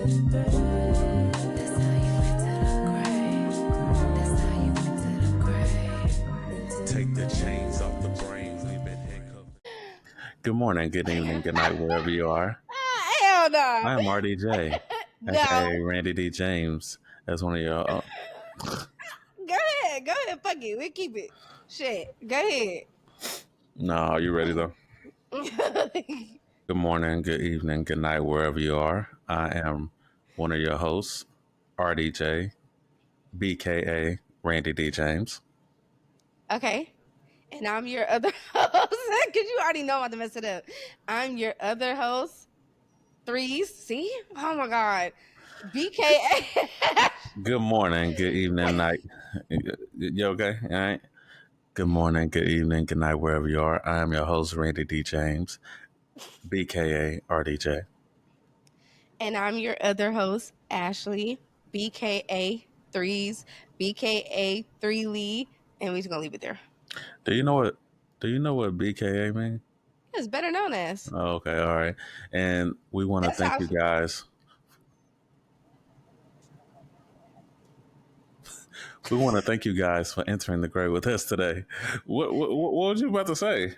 Take the chains off the brains. We've been handcuffed. Good morning, good evening, good night, wherever you are. Hell no. I am RDJ, No. aka Randy D. James, as one of your. Go ahead. Fuck it. We'll keep it. Shit. Go ahead. No, are you ready though? Good morning, good evening, good night, wherever you are. I am one of your hosts, RDJ, BKA Randy D. James. Okay. And I'm your other host. Because you already know I'm about to mess it up. I'm your other host. Threes. See? Oh my God. BKA. Good morning, good evening, night. You okay? All right. Good morning, good evening, good night, wherever you are. I am your host, Randy D. James, BKA RDJ. And I'm your other host, Ashley, BKA Threes, BKA Three Lee. And we're just going to leave it there. Do you know what BKA means? It's better known as. Oh, okay, all right. And we want to That's thank how- you guys. We want to thank you guys for entering the grade with us today. What was you about to say?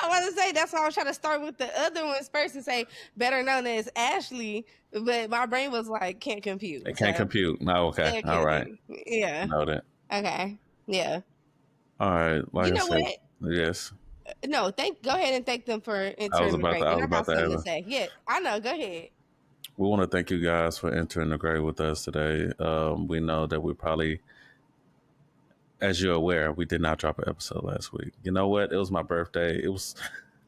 I was to say that's why I was trying to start with the other ones first and say better known as Ashley, but my brain was like can't compute. It can't compute. No, okay, Yeah, all right. Yeah. Noted. Okay. Yeah. All right. Like You I know said, what? yes. No, go ahead and thank them for I was entering the about grade. to. I Then was I got about to something to ask. say. Yeah, I know. Go ahead. We want to thank you guys for entering the grade with us today. We know that we probably, as you're aware, we did not drop an episode last week. You know what? It was my birthday.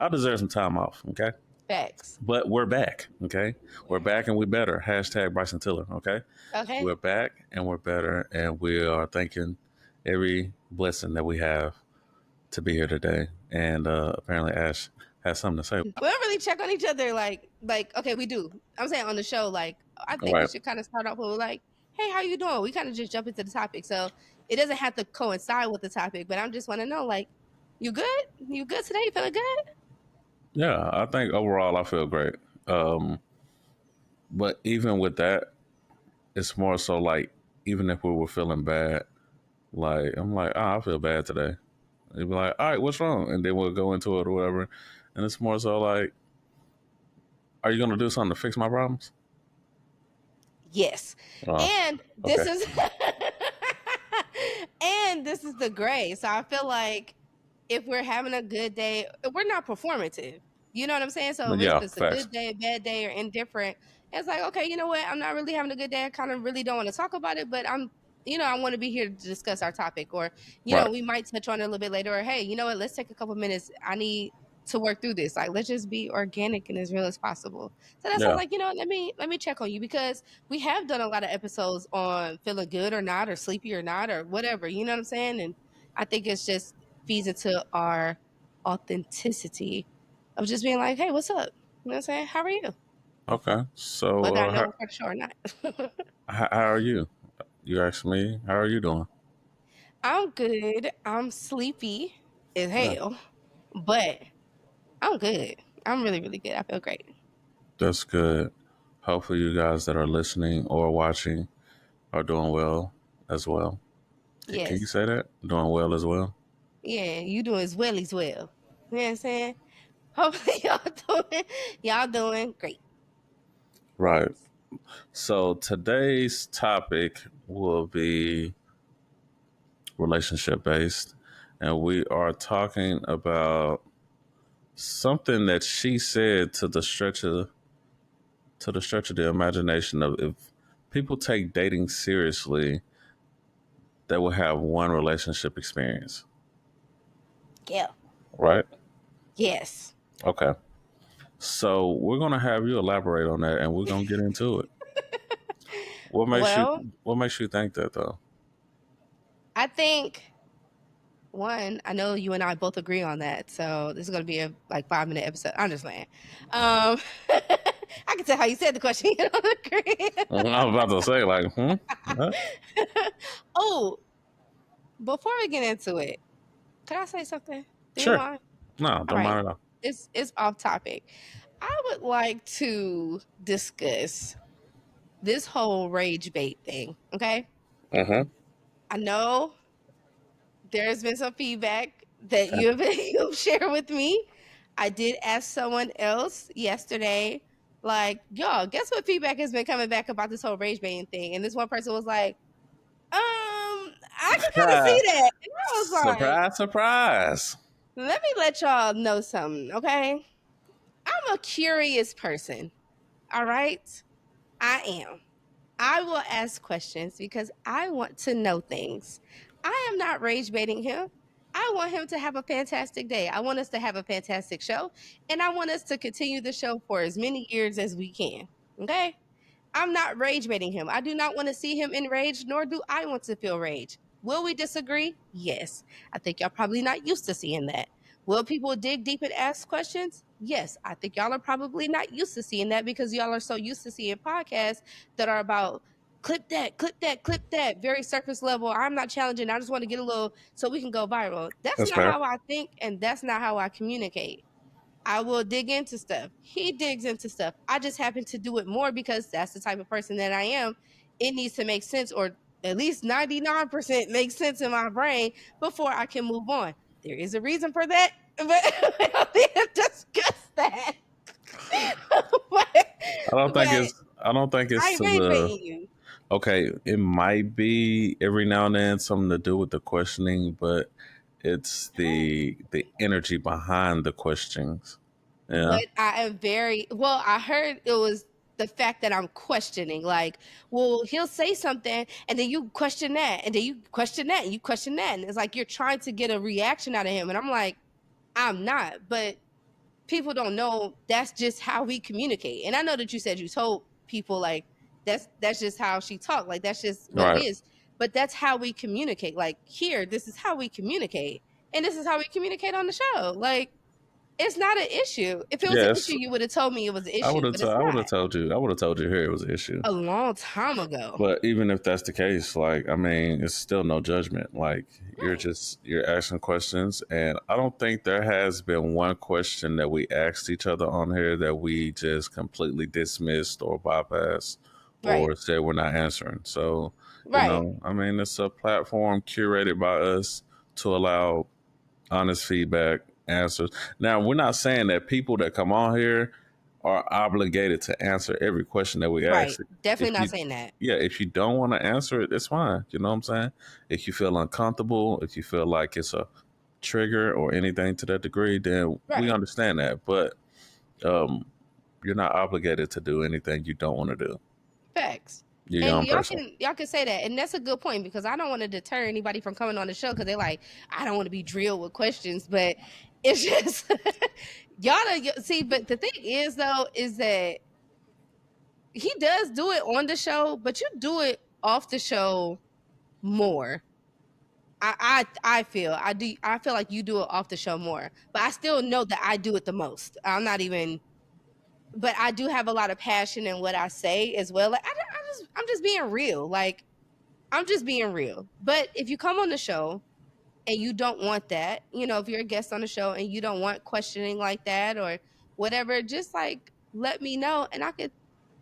I deserve some time off. Okay. Facts. But we're back. Okay. We're back and we're better. Hashtag Bryson Tiller. Okay. Okay. We're back and we're better. And we are thanking every blessing that we have to be here today. And apparently Ash has something to say. We don't really check on each other like okay, we do. I'm saying on the show, like I think we Right. should kind of start off with like, hey, how you doing? We kind of just jump into the topic. So it doesn't have to coincide with the topic, but I just want to know, like, you good? You good today? You feeling good? Yeah, I think overall I feel great. But even with that, it's more so like even if we were feeling bad, like I'm like, I feel bad today. They'd be like, all right, what's wrong? And then we'll go into it or whatever. And it's more so like, are you gonna do something to fix my problems? Yes. And this okay. is and this is the gray. So I feel like if we're having a good day, we're not performative. You know what I'm saying? So Yeah, if it's a facts. good day, a bad day, or indifferent, it's like, okay, you know what? I'm not really having a good day. I kind of really don't want to talk about it, but I want to be here to discuss our topic. Or, Right. We might touch on it a little bit later. Or, hey, you know what? Let's take a couple minutes. I need to work through this. Like, let's just be organic and as real as possible. So that's why I'm like, let me check on you, because we have done a lot of episodes on feeling good or not, or sleepy or not, or whatever. You know what I'm saying? And I think it's just feeds into our authenticity of just being like, hey, what's up? You know what I'm saying? How are you? Okay. So Whether I know we're quite sure or not. how are you? You asked me, how are you doing? I'm good. I'm sleepy as hell, but I'm good. I'm really, really good. I feel great. That's good. Hopefully you guys that are listening or watching are doing well as well. Yes. Can you say that? Doing well as well? Yeah, you doing as well as well. You know what I'm saying? Hopefully y'all doing great. Right. So today's topic will be relationship based, and we are talking about something that she said to the stretch of the imagination of if people take dating seriously, they will have one relationship experience. Yeah. Right? Yes. Okay. So we're gonna have you elaborate on that, and we're gonna get into it. What makes you think that though? I think one, I know you and I both agree on that, so this is going to be a 5-minute episode. I'm just playing. I can tell how you said the question. You don't agree. I was about to say What? Oh, before we get into it, could I say something? Do Sure. you mind? No, don't mind at all. It's off topic. I would like to discuss this whole rage bait thing. Okay, Uh-huh. I know there's been some feedback that you've shared with me. I did ask someone else yesterday, like, y'all, guess what feedback has been coming back about this whole rage baiting thing? And this one person was like, I can kind of see that. And I was like, Surprise, surprise. let me let y'all know something, okay? I'm a curious person, all right? I am. I will ask questions because I want to know things. I am not rage baiting him. I want him to have a fantastic day. I want us to have a fantastic show, and I want us to continue the show for as many years as we can. Okay? I'm not rage baiting him. I do not want to see him enraged, nor do I want to feel rage. Will we disagree? Yes. I think y'all probably not used to seeing that. Will people dig deep and ask questions? Yes. I think y'all are probably not used to seeing that because y'all are so used to seeing podcasts that are about clip that, clip that, clip that, very surface level. I'm not challenging. I just want to get a little so we can go viral. That's That's not fair. how I think, and that's not how I communicate. I will dig into stuff. He digs into stuff. I just happen to do it more because that's the type of person that I am. It needs to make sense, or at least 99% makes sense in my brain before I can move on. There is a reason for that, but we don't need to discuss that. but, but I don't think I it's ain't to rage the baiting you. okay, it might be every now and then something to do with the questioning, but it's the energy behind the questions. But Yeah. I am very well. I heard it was the fact that I'm questioning. Like, well, he'll say something, and then you question that, and then you question that, and you question that, and it's like you're trying to get a reaction out of him. And I'm like, I'm not. But people don't know that's just how we communicate. And I know that you said you told people like that's just how she talked. Like that's just what it Right. is. But that's how we communicate. Like here, this is how we communicate, and this is how we communicate on the show. Like it's not an issue. If it was an issue, Yes. you would have told me it was an issue, but it's I would have not. told you. I would have told you here it was an issue. A long time ago. But even if that's the case, like I mean, it's still no judgment. Like Right. you're asking questions, and I don't think there has been one question that we asked each other on here that we just completely dismissed or bypassed Right. or said we're not answering. So, Right. I mean, it's a platform curated by us to allow honest feedback, answers. Now, we're not saying that people that come on here are obligated to answer every question that we Right. ask. Definitely If not you, saying that. yeah, if you don't want to answer it, it's fine. You know what I'm saying? If you feel uncomfortable, if you feel like it's a trigger or anything to that degree, then we Right. understand that. But um, you're not obligated to do anything you don't want to do. Facts. You're your And own person. y'all can say that. And that's a good point because I don't want to deter anybody from coming on the show because they're like, I don't want to be drilled with questions. But it's just see, but the thing is though, is that he does do it on the show, but you do it off the show more. I feel I feel like you do it off the show more, but I still know that I do it the most. I'm not even, but I do have a lot of passion in what I say as well. Like I'm just being real. Like I'm just being real. But if you come on the show and you don't want that, if you're a guest on the show and you don't want questioning like that or whatever, just like let me know and I could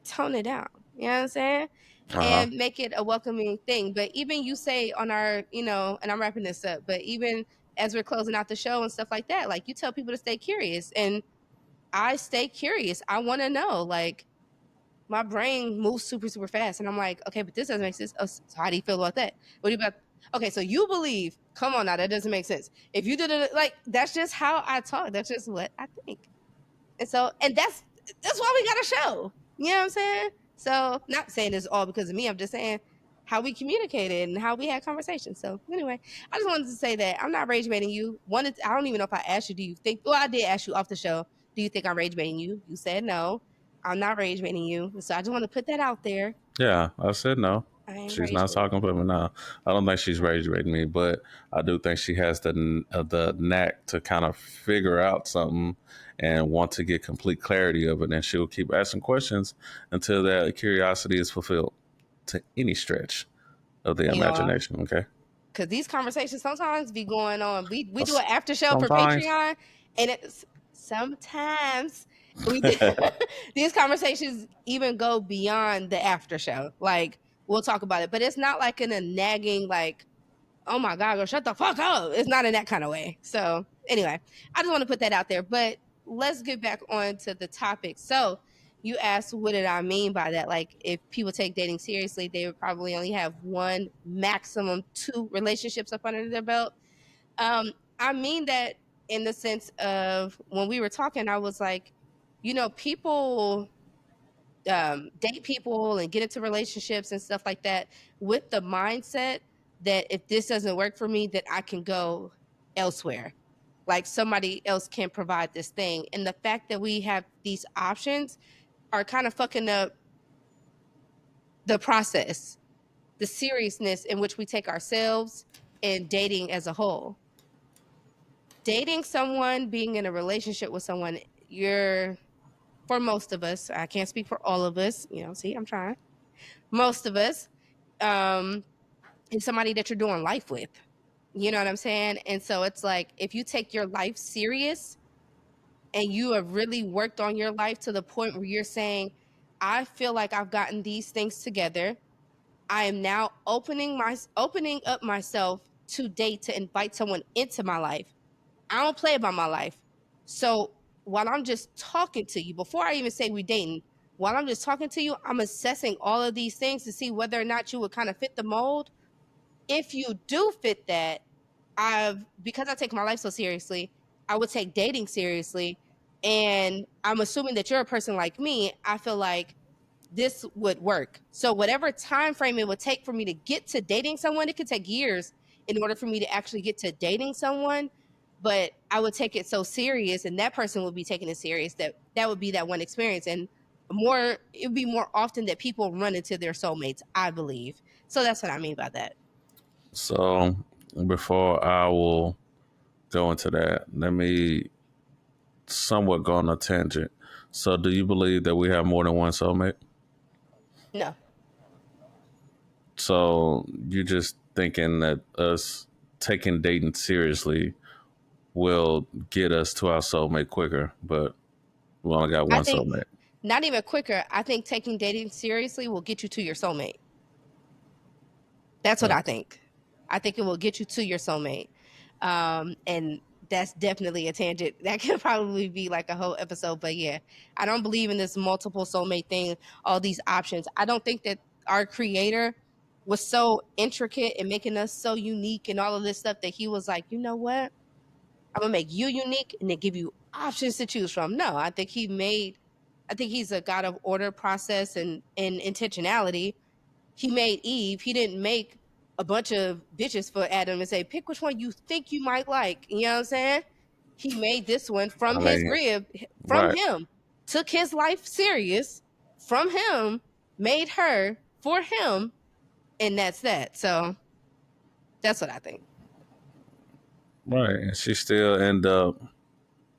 tone it down. You know what I'm saying? Uh huh. And make it a welcoming thing. But even you say on our, and I'm wrapping this up, but even as we're closing out the show and stuff like that, like you tell people to stay curious. And I stay curious. I want to know, like, my brain moves super, super fast. And I'm like, okay, but this doesn't make sense. Oh, so how do you feel about that? What do you about? Okay, so you believe, come on now, that doesn't make sense. If you did it, like, that's just how I talk. That's just what I think. And so, and that's why we got a show. You know what I'm saying? So, not saying this all because of me. I'm just saying how we communicated and how we had conversations. So, anyway, I just wanted to say that I'm not rage baiting you. I don't even know if I asked you. Do you think? Well, I did ask you off the show. Do you think I'm rage baiting you? You said no. I'm not rage baiting you. So I just want to put that out there. Yeah, I said no. I ain't She's rage not baiting talking you. for me now. I don't think she's rage baiting me, but I do think she has the knack to kind of figure out something and want to get complete clarity of it, and she'll keep asking questions until that curiosity is fulfilled to any stretch of the They are. imagination. Okay. Because these conversations sometimes be going on. We do an after show for Sometimes, Patreon, and it's sometimes We these conversations even go beyond the after show. Like we'll talk about it, but it's not like in a nagging like, oh my god, girl, shut the fuck up. It's not in that kind of way. So anyway, I just want to put that out there. But let's get back on to the topic. So you asked, what did I mean by that? Like, if people take dating seriously, they would probably only have one, maximum two relationships up under their belt. I mean that in the sense of when we were talking, I was like, people date people and get into relationships and stuff like that with the mindset that if this doesn't work for me, that I can go elsewhere. Like somebody else can provide this thing. And the fact that we have these options are kind of fucking up the process, the seriousness in which we take ourselves and dating as a whole. Dating someone, being in a relationship with someone, for most of us, I can't speak for all of us, see, I'm trying. Most of us, is somebody that you're doing life with. You know what I'm saying? And so it's like, if you take your life serious and you have really worked on your life to the point where you're saying, I feel like I've gotten these things together. I am now opening up myself to date, to invite someone into my life. I don't play about my life. So while I'm just talking to you, before I even say we dating, while I'm just talking to you, I'm assessing all of these things to see whether or not you would kind of fit the mold. If you do fit that, because I take my life so seriously, I would take dating seriously. And I'm assuming that you're a person like me. I feel like this would work. So whatever time frame it would take for me to get to dating someone, it could take years in order for me to actually get to dating someone. But I would take it so serious, and that person would be taking it serious, that would be that one experience. And it would be more often that people run into their soulmates, I believe. So that's what I mean by that. So before I will go into that, let me somewhat go on a tangent. So do you believe that we have more than one soulmate? No. So you're just thinking that us taking dating seriously will get us to our soulmate quicker, but we only got I one think soulmate. not even quicker. I think taking dating seriously will get you to your soulmate. That's what I think. I think it will get you to your soulmate. And that's definitely a tangent. That could probably be like a whole episode. But yeah, I don't believe in this multiple soulmate thing, all these options. I don't think that our creator was so intricate and making us so unique and all of this stuff that he was like, you know what? I'm gonna make you unique and then give you options to choose from. No, I think he's a God of order, process, and intentionality. He made Eve. He didn't make a bunch of bitches for Adam and say, pick which one you think you might like. You know what I'm saying? He made this one from I his mean, rib, from right, him, took his life serious from him, made her for him, and that's that. So that's what I think. right. And she still end up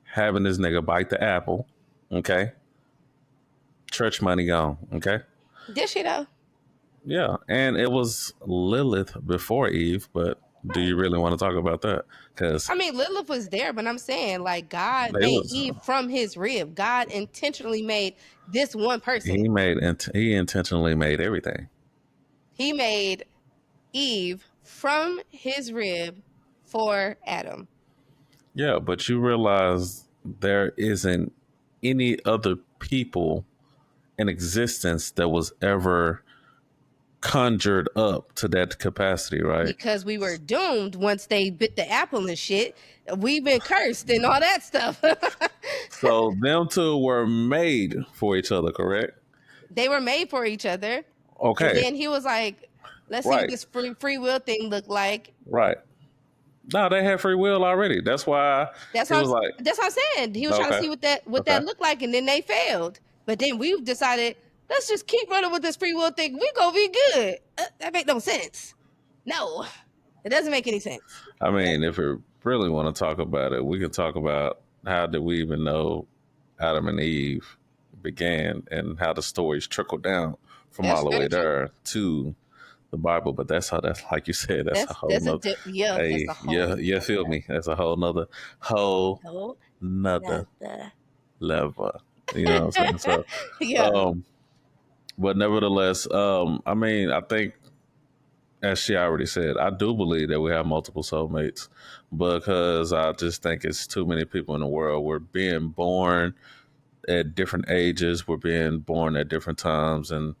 having this nigga bite the apple. Okay, church money gone. Okay, Did she though? yeah, and it was Lilith before Eve, but do Right. you really want to talk about that? Because I mean, Lilith was there, but I'm saying like God they made was Eve from his rib. God intentionally made this one person. he intentionally made everything. He made Eve from his rib for Adam. Yeah, but you realize there isn't any other people in existence that was ever conjured up to that capacity, right? Because we were doomed once they bit the apple and shit. We've been cursed and all that stuff. So them two were made for each other, correct? They were made for each other. And Okay, then he was like, let's see what right, this free will thing looked like. right. No, they had free will already. That's why That's he what was like, that's what I'm saying. He was trying to okay, see what okay. that looked like, and then they failed. But then we've decided, let's just keep running with this free will thing. We gonna be good. That make no sense. No, it doesn't make any sense. I But mean, if we really want to talk about it, we can talk about how did we even know Adam and Eve began and how the stories trickle down from all that's the very way true. there to the Bible. But that's like you said, that's a whole That's a nother. yeah. That's Hey, a yeah, whole feel nother me? That's a whole nother whole level. nother. Level. You know what I'm saying? So, Yeah. um, but nevertheless, I mean, I think as she already said, I do believe that we have multiple soulmates because I just think it's too many people in the world. We're being born at different ages. We're being born at different times, and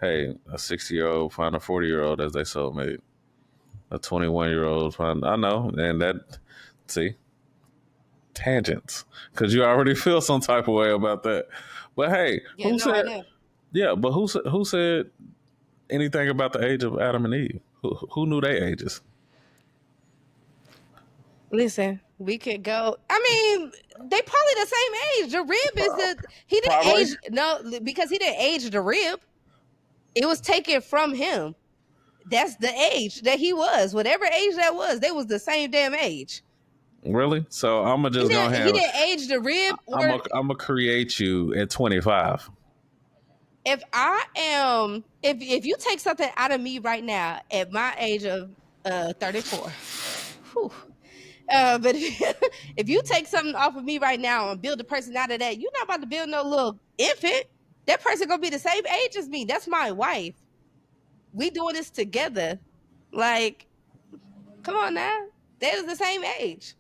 hey, a 60-year-old find a 40-year-old as their soulmate. A 21-year-old find I know, and that see tangents because you already feel some type of way about that. But hey, Yeah, who no, I said? know. Yeah, but who said anything about the age of Adam and Eve? Who knew their ages? Listen, we could go. I mean, they probably the same age. The rib is he didn't Probably. age because he didn't age the rib. It was taken from him. That's the age that he was. Whatever age that was, they was the same damn age. Really? So I'm gonna He just go didn't ahead. he didn't age the rib or I'm gonna create you at 25. if I am if you take something out of me right now at my age of 34. Whew, but if you take something off of me right now and build a person out of that, you're not about to build no little infant. That person gonna be the same age as me. That's my wife. We doing this together. Like, come on now. They're the same age.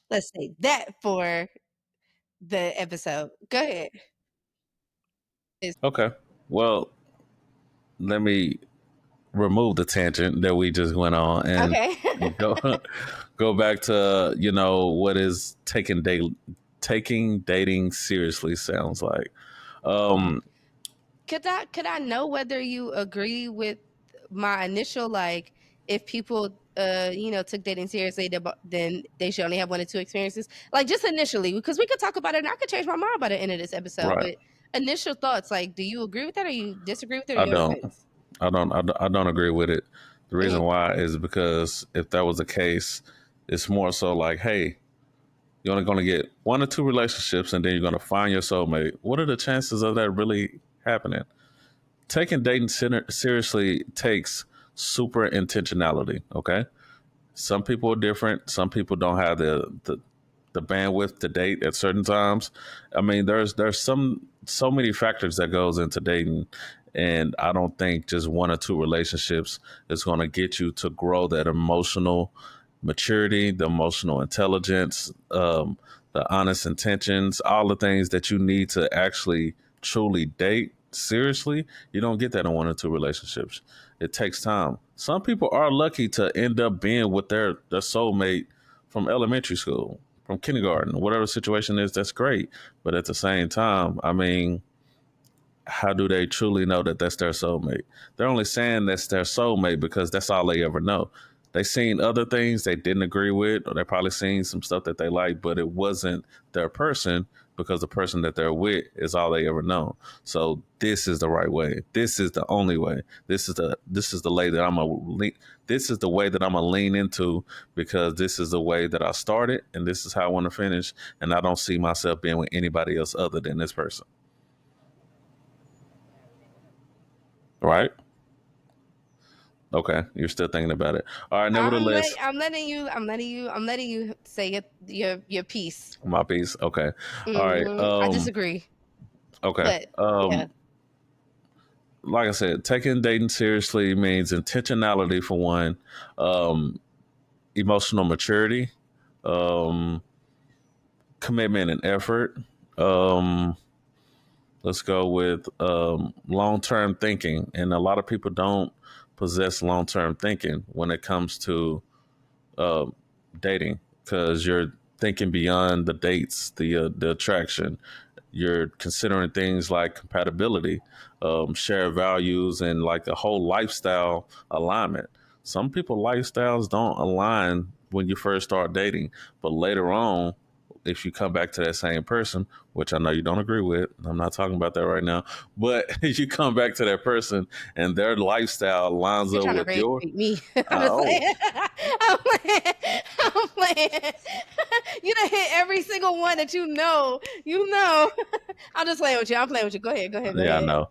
Let's say that for the episode. Go ahead. Okay. Well, let me remove the tangent that we just went on and Okay. go go back to what is taking dating seriously sounds like. Um, Could I know whether you agree with my initial, like, if people took dating seriously, then they should only have one or two experiences, like, just initially, because we could talk about it and I could change my mind by the end of this episode, right. but initial thoughts, like, do you agree with that or you disagree with it or I you're on the don't. fence? I don't agree with it. The reason Mhm. why is because if that was the case, it's more so like, hey, you're only going to get one or two relationships, and then you're going to find your soulmate. What are the chances of that really happening? Taking dating seriously takes super intentionality. Okay, some people are different. Some people don't have the bandwidth to date at certain times. I mean, there's so many factors that goes into dating, and I don't think just one or two relationships is going to get you to grow that emotional maturity, the emotional intelligence, the honest intentions, all the things that you need to actually truly date seriously. You don't get that in one or two relationships. It takes time. Some people are lucky to end up being with their soulmate from elementary school, from kindergarten, whatever situation is. That's great, but at the same time, I mean, how do they truly know that that's their soulmate? They're only saying that's their soulmate because that's all they ever know. They seen other things they didn't agree with, or they probably seen some stuff that they like, but it wasn't their person because the person that they're with is all they ever know. So this is the right way. This is the only way. This is the way that this is the way that I'm gonna lean into because this is the way that I started and this is how I want to finish. And I don't see myself being with anybody else other than this person. Right? Okay, you're still thinking about it. All right. Nevertheless, I'm letting you say your piece. my piece. Okay. All right. I disagree, Okay. but yeah. Like I said, taking dating seriously means intentionality for one, um, emotional maturity, um, commitment and effort. Um, let's go with long term thinking, and a lot of people don't possess long term thinking when it comes to uh, dating because you're thinking beyond the dates, the attraction. You're considering things like compatibility, shared values, and like a whole lifestyle alignment. Some people lifestyles don't align when you first start dating, but later on, if you come back to that same person, which I know you don't agree with, I'm not talking about that right now, but if you come back to that person and their lifestyle lines You're up trying to with rage your, bait me. I'm just oh, playing. I'm playing. I'm playing. You done hit every single one that you know. You know. I'm just playing with you. I'm playing with you. Go ahead. Go ahead. Go yeah, I ahead. know.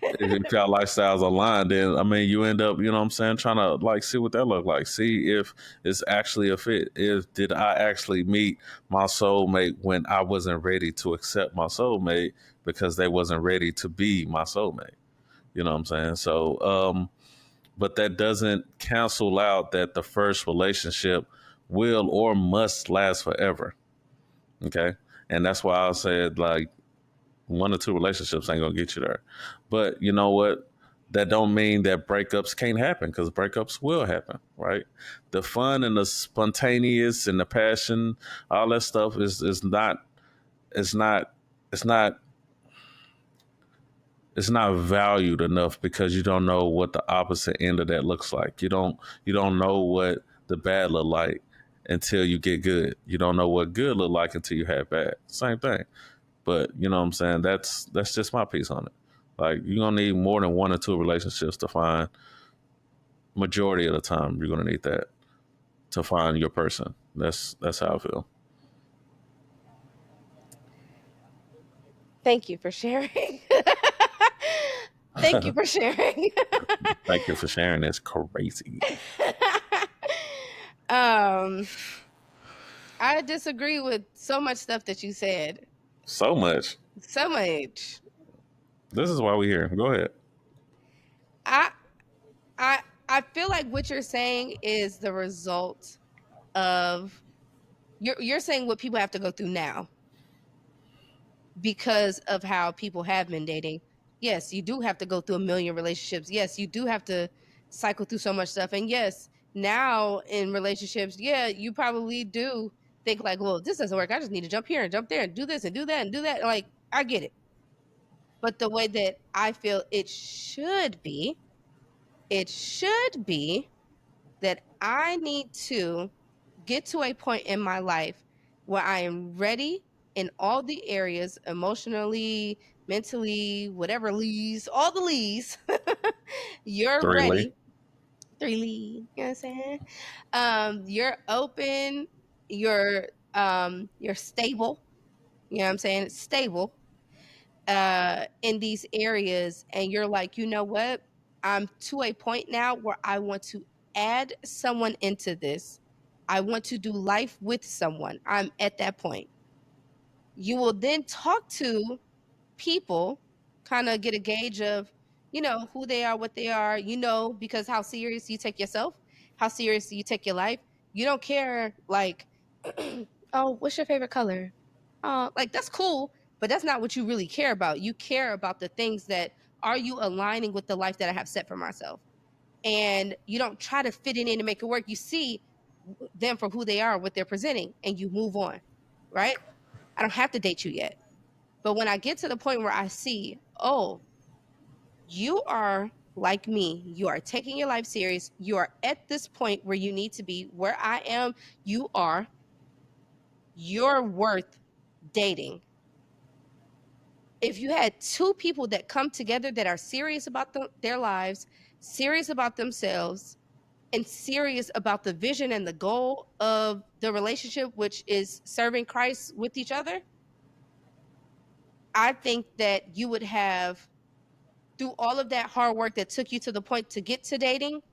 If y'all lifestyles align, then I mean, you end up, you know what I'm saying, trying to like see what that look like, see if it's actually a fit. If did I actually meet my soulmate when I wasn't ready to accept my soulmate because they wasn't ready to be my soulmate. You know what I'm saying? So, but that doesn't cancel out that the first relationship will or must last forever. Okay. And that's why I said, like, one or two relationships ain't gonna get you there. But you know what? That don't mean that breakups can't happen, because breakups will happen, right? The fun and the spontaneous and the passion, all that stuff is not it's not it's not it's not valued enough, because you don't know what the opposite end of that looks like. You don't know what the bad look like until you get good. You don't know what good look like until you have bad. Same thing. But you know what I'm saying? That's just my piece on it. Like, you're gonna need more than one or two relationships to find. Majority of the time, you're gonna need that to find your person. That's how I feel. Thank you for sharing. Thank you for sharing. Thank you for sharing. It's crazy. um, I disagree with so much stuff that you said. So much. So much. This is why we're here. Go ahead. I I I feel like what you're saying is the result of you're saying what people have to go through now because of how people have been dating. Yes, you do have to go through a million relationships. Yes, you do have to cycle through so much stuff. And yes, now in relationships, yeah, you probably do think like, well, this doesn't work. I just need to jump here and jump there and do this and do that and do that. Like, I get it. But the way that I feel it should be that I need to get to a point in my life where I am ready in all the areas, emotionally, mentally, whatever leads, all the leads. You're Three Lee. ready. Three lead, you know what I'm saying? You're open, you're stable, you know what I'm saying? It's stable in these areas, and you're like, you know what? I'm to a point now where I want to add someone into this. I want to do life with someone. I'm at that point. You will then talk to people, kind of get a gauge of, who they are, what they are, because how serious you take yourself, how serious you take your life. You don't care, like, oh, what's your favorite color? Like, that's cool, but that's not what you really care about. You care about the things that are you aligning with the life that I have set for myself. And you don't try to fit it in and make it work. You see them for who they are, what they're presenting, and you move on, right? I don't have to date you yet. But when I get to the point where I see, oh, you are like me, you are taking your life serious, you are at this point where you need to be, where I am, you are, you're worth dating. If you had two people that come together that are serious about their lives, serious about themselves, and serious about the vision and the goal of the relationship, which is serving Christ with each other, I think that you would have, through all of that hard work that took you to the point to get to dating,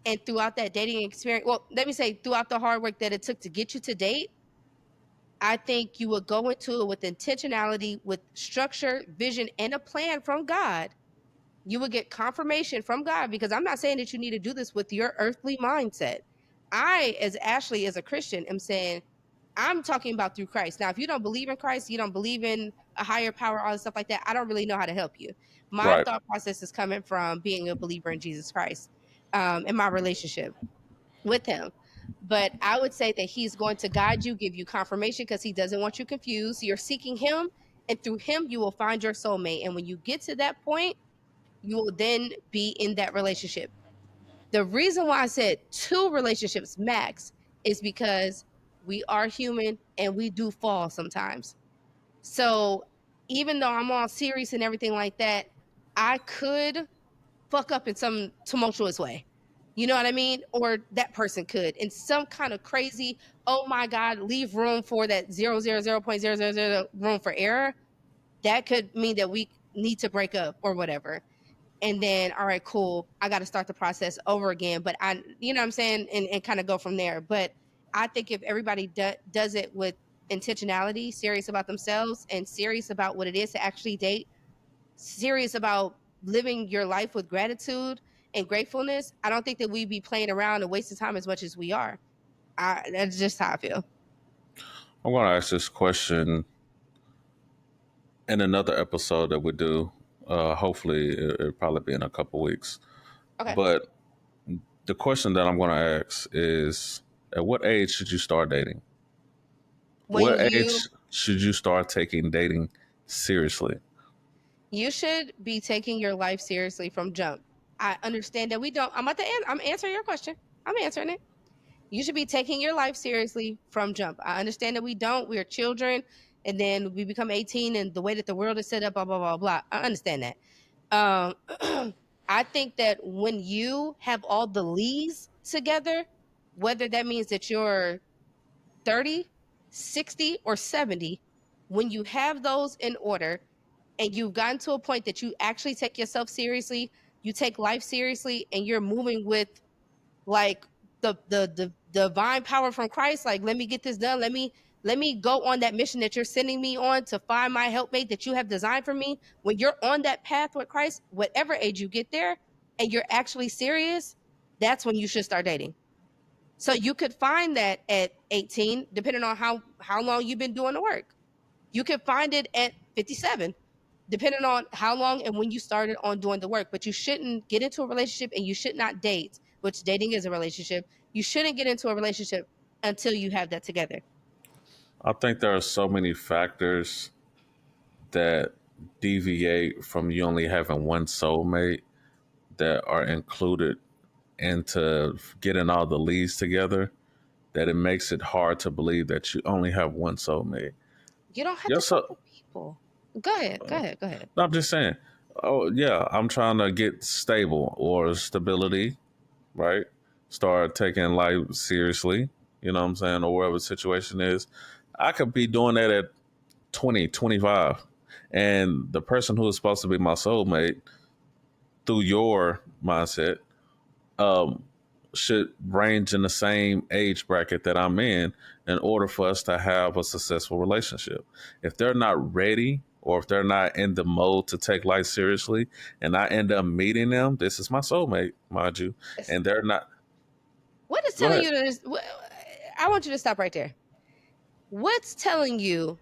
and throughout that dating experience, well, let me say throughout the hard work that it took to get you to date, I think you would go into it with intentionality, with structure, vision, and a plan from God. You would get confirmation from God, because I'm not saying that you need to do this with your earthly mindset. I, as Ashley, as a Christian, am saying I'm talking about through Christ. Now, if you don't believe in Christ, you don't believe in a higher power, all this stuff like that, I don't really know how to help you. My Right. thought process is coming from being a believer in Jesus Christ, in my relationship with him. But I would say that he's going to guide you, give you confirmation, because he doesn't want you confused. You're seeking him, and through him, you will find your soulmate. And when you get to that point, you will then be in that relationship. The reason why I said two relationships max is because we are human and we do fall sometimes. So even though I'm all serious and everything like that, I could fuck up in some tumultuous way. You know what I mean? Or that person could in some kind of crazy, oh my God, leave room for that 0.000 room for error. That could mean that we need to break up or whatever. And then, all right, cool, I got to start the process over again. But you know what I'm saying? And kind of go from there. But I think if everybody does it with intentionality, serious about themselves, and serious about what it is to actually date, serious about living your life with gratitude and gratefulness, I don't think that we'd be playing around and wasting time as much as we are. That's just how I feel. I'm going to ask this question in another episode that we do. Hopefully, it'll probably be in a couple weeks. Okay. But the question that I'm going to ask is, at what age should you start dating? When What you age should you start taking dating seriously? you should be taking your life seriously from jump. I understand that we don't. I'm at the end. I'm answering your question. I'm answering it. You should be taking your life seriously from jump. I understand that we don't. We're children, and then we become 18, and the way that the world is set up, blah blah blah blah. I understand that. I think that when you have all the leads together, whether that means that you're 30, 60, or 70, when you have those in order and you've gotten to a point that you actually take yourself seriously, you take life seriously, and you're moving with like the divine power from Christ, like let me get this done, let me go on that mission that you're sending me on to find my helpmate that you have designed for me. When you're on that path with Christ, whatever age you get there, and you're actually serious, that's when you should start dating. So you could find that at 18, depending on how long you've been doing the work. You could find it at 57, depending on how long and when you started on doing the work. But you shouldn't get into a relationship, and you should not date, which dating is a relationship. You shouldn't get into a relationship until you have that together. I think there are so many factors that deviate from you only having one soulmate that are included into getting all the leads together that it makes it hard to believe that you only have one soulmate. You don't have to Yes, talk to people. Go ahead. Go ahead. Go ahead. I'm just saying. Oh yeah, I'm trying to get stable or stability, right? Start taking life seriously. You know what I'm saying, or whatever the situation is. I could be doing that at 20, 25, and the person who is supposed to be my soulmate, through your mindset, um, should range in the same age bracket that I'm in order for us to have a successful relationship. If they're not ready or if they're not in the mode to take life seriously and I end up meeting them, this is my soulmate, mind you, and they're not. What is Go telling ahead. you to this? I want you to stop right there. What's telling you,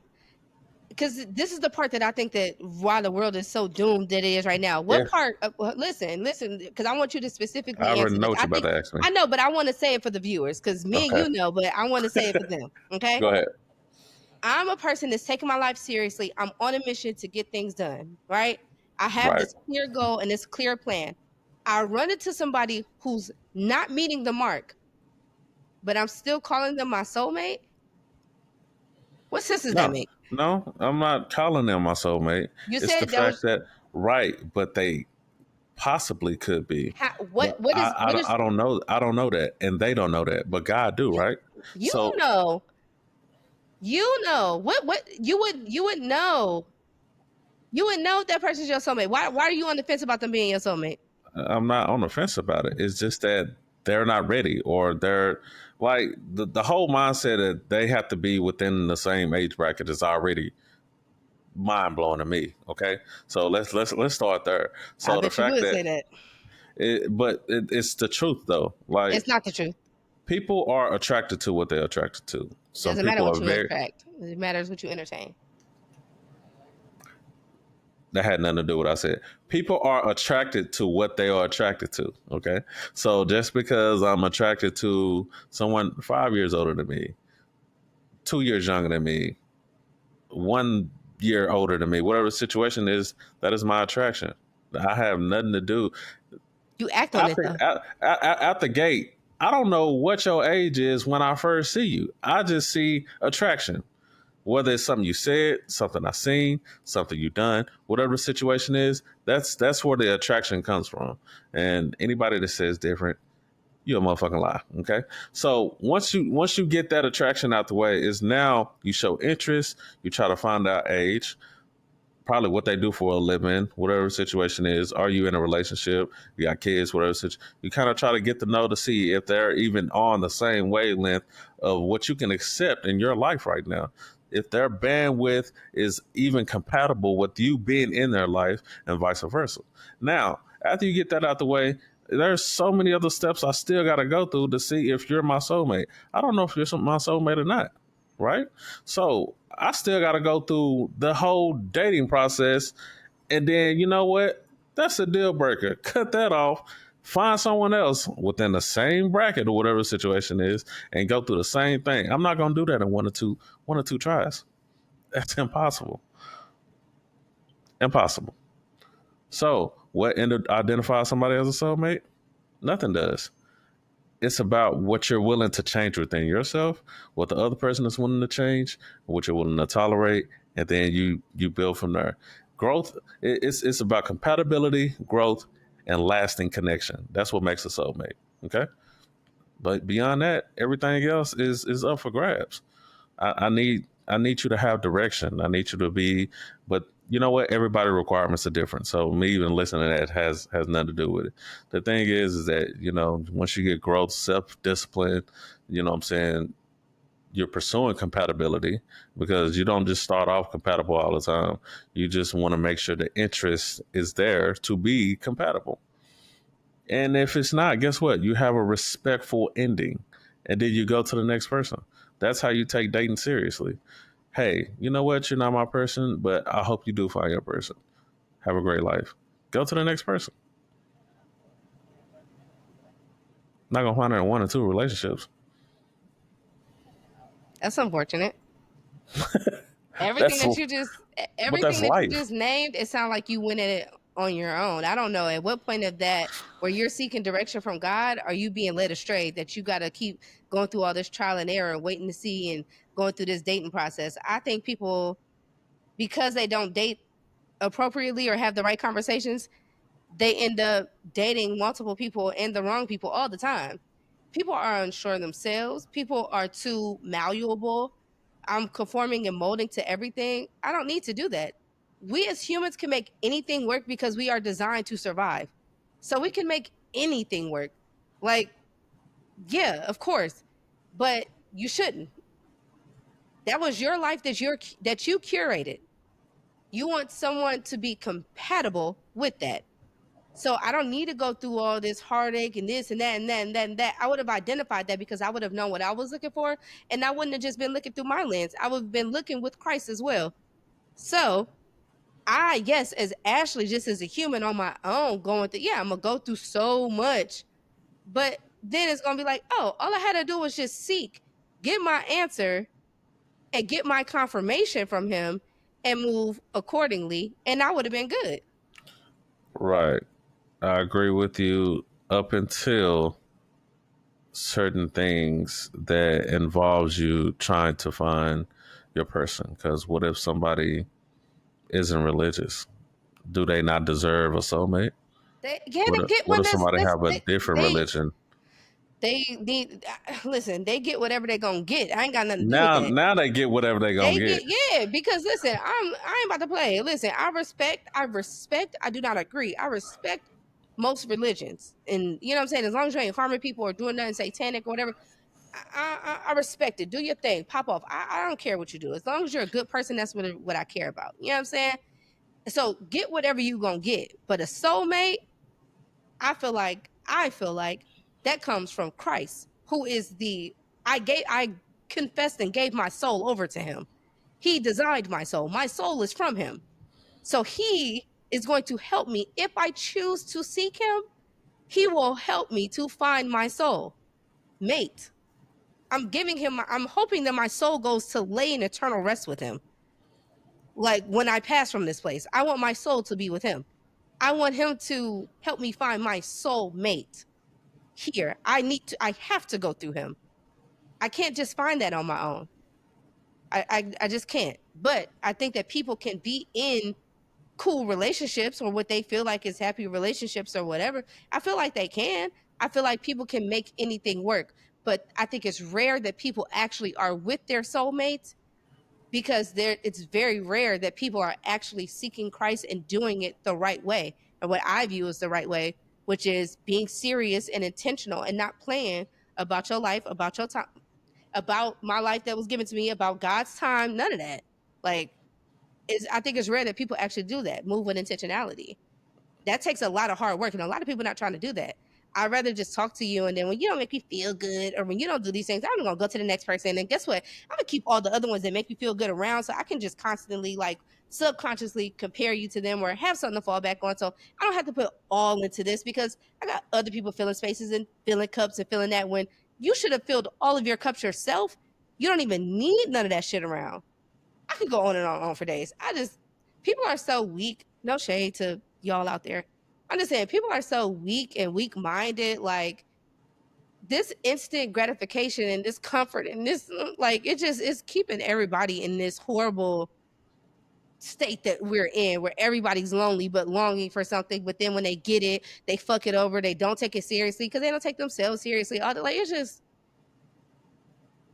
because this is the part that I think that why the world is so doomed that it is right now. Yeah, What part? Listen, because I want you to I specifically already answer know this. what you're about to ask me. I know, but I want to say it for the viewers because me and Okay, you know, but I want to say it for them. Okay, go ahead. I'm a person that's taking my life seriously. I'm on a mission to get things done. Right? I have Right. this clear goal and this clear plan. I run into somebody who's not meeting the mark, but I'm still calling them my soulmate. What sense does that No, make? no, I'm not calling them my soulmate. You It's the said that fact was that, right, but they possibly could be, how, but what is I don't know. I don't know that, and they don't know that, but God do, you right? you So know what you would know if that person's your soulmate. Why are you on the fence about them being your soulmate? I'm not on the fence about it. It's just that they're not ready, or they're like the whole mindset that they have to be within the same age bracket is already mind blowing to me. Okay, so let's start there. I So the bet you fact would that, say that. it's the truth though. Like It's not the truth. people are attracted to what they're attracted to. It Some doesn't matter people what are you very. attract. It matters what you entertain. That had nothing to do with what I said. People are attracted to what they are attracted to. Okay. So just because I'm attracted to someone 5 years older than me, 2 years younger than me, 1 year older than me, whatever the situation is, that is my attraction. I have nothing to do. You act on Out it though. out the gate, I don't know what your age is when I first see you. I just see attraction. Whether it's something you said, something I seen, something you done, whatever the situation is, that's where the attraction comes from. And anybody that says different, you're a motherfucking lie. Okay. So once you get that attraction out the way, is now you show interest, you try to find out age, probably what they do for a living, whatever the situation is. Are you in a relationship? You got kids, whatever you kind of try to get to know to see if they're even on the same wavelength of what you can accept in your life right now. if their bandwidth is even compatible with you being in their life and vice versa. Now, after you get that out the way, there's so many other steps I still got to go through to see if you're my soulmate. I don't know if you're my soulmate or not, right? So I still got to go through the whole dating process. And then, you know what? That's a deal breaker. Cut that off. Find someone else within the same bracket or whatever the situation is, and go through the same thing. I'm not going to do that in one or two tries. That's impossible. Impossible. So, what identifies somebody as a soulmate? Nothing does. It's about what you're willing to change within yourself, what the other person is willing to change, what you're willing to tolerate, and then you build from there. Growth, it's about compatibility, growth, and lasting connection. That's what makes a soulmate. Okay, but beyond that, everything else is up for grabs. I need you to have direction. I need you to be, but you know what? Everybody requirements are different. So me even listening to that has nothing to do with it. The thing is that, you know, once you get growth, self discipline, you know what I'm saying, you're pursuing compatibility because you don't just start off compatible all the time. You just want to make sure the interest is there to be compatible. And if it's not, guess what? You have a respectful ending. And then you go to the next person. That's how you take dating seriously. Hey, you know what? You're not my person, but I hope you do find your person. Have a great life. Go to the next person. Not gonna find her in one or two relationships. That's unfortunate. Everything That's that you just but that's everything that you life. just named, it sounds like you went at it on your own. I don't know at what point of that where you're seeking direction from God, are you being led astray that you got to keep going through all this trial and error, waiting to see and going through this dating process. I think people, because they don't date appropriately or have the right conversations, they end up dating multiple people and the wrong people all the time. People are unsure of themselves. People are too malleable. I'm conforming and molding to everything. I don't need to do that. We as humans can make anything work because we are designed to survive. So we can make anything work. Like, yeah, of course. But you shouldn't. That was your life that you curated. You want someone to be compatible with that. So I don't need to go through all this heartache and this and that and that and that and that. I would have identified that because I would have known what I was looking for. And I wouldn't have just been looking through my lens. I would have been looking with Christ as well. So yes, as Ashley, just as a human on my own, going through, yeah, I'm gonna go through so much. But then it's gonna be like, oh, all I had to do was just seek, get my answer, and get my confirmation from him and move accordingly. And I would have been good. Right. I agree with you up until certain things that involves you trying to find your person. Because what if somebody isn't religious? Do they not deserve a soulmate? They get What one if somebody that's have a different religion? they need listen, they get whatever they gonna get. I ain't got nothing to do with that. Now they get whatever they gonna They get, get. yeah, because listen, I ain't about to play. Listen, I respect, I do not agree. I respect most religions. And you know what I'm saying? As long as you ain't harming people or doing nothing satanic or whatever, I respect it. Do your thing, pop off. I don't care what you do. As long as you're a good person, that's what I care about. You know what I'm saying? So get whatever you gonna get. But a soulmate, I feel like that comes from Christ, who is I confessed and gave my soul over to him. He designed my soul. My soul is from him. So he is going to help me if I choose to seek him. He will help me to find my soul mate. I'm hoping that my soul goes to lay in eternal rest with him. Like when I pass from this place, I want my soul to be with him. I want him to help me find my soul mate here. I have to go through him. I can't just find that on my own. I just can't. But I think that people can be in cool relationships or what they feel like is happy relationships or whatever. I feel like they can. I feel like people can make anything work. But I think it's rare that people actually are with their soulmates because it's very rare that people are actually seeking Christ and doing it the right way, or what I view as the right way, which is being serious and intentional and not playing about your life, about your time, about my life that was given to me, about God's time, none of that. Like, I think it's rare that people actually do that, move with intentionality. That takes a lot of hard work, and a lot of people not trying to do that. I'd rather just talk to you, and then when you don't make me feel good, or when you don't do these things, I'm gonna go to the next person. And guess what? I'm gonna keep all the other ones that make me feel good around, so I can just constantly, like, subconsciously compare you to them, or have something to fall back on. So I don't have to put all into this, because I got other people filling spaces and filling cups and filling that, when you should have filled all of your cups yourself. You don't even need none of that shit around. I could go on and on for days. People are so weak. No shade to y'all out there. I'm just saying, people are so weak and weak minded. Like, this instant gratification and this comfort and this, like, it just is keeping everybody in this horrible state that we're in, where everybody's lonely but longing for something. But then when they get it, they fuck it over. They don't take it seriously because they don't take themselves seriously. Like,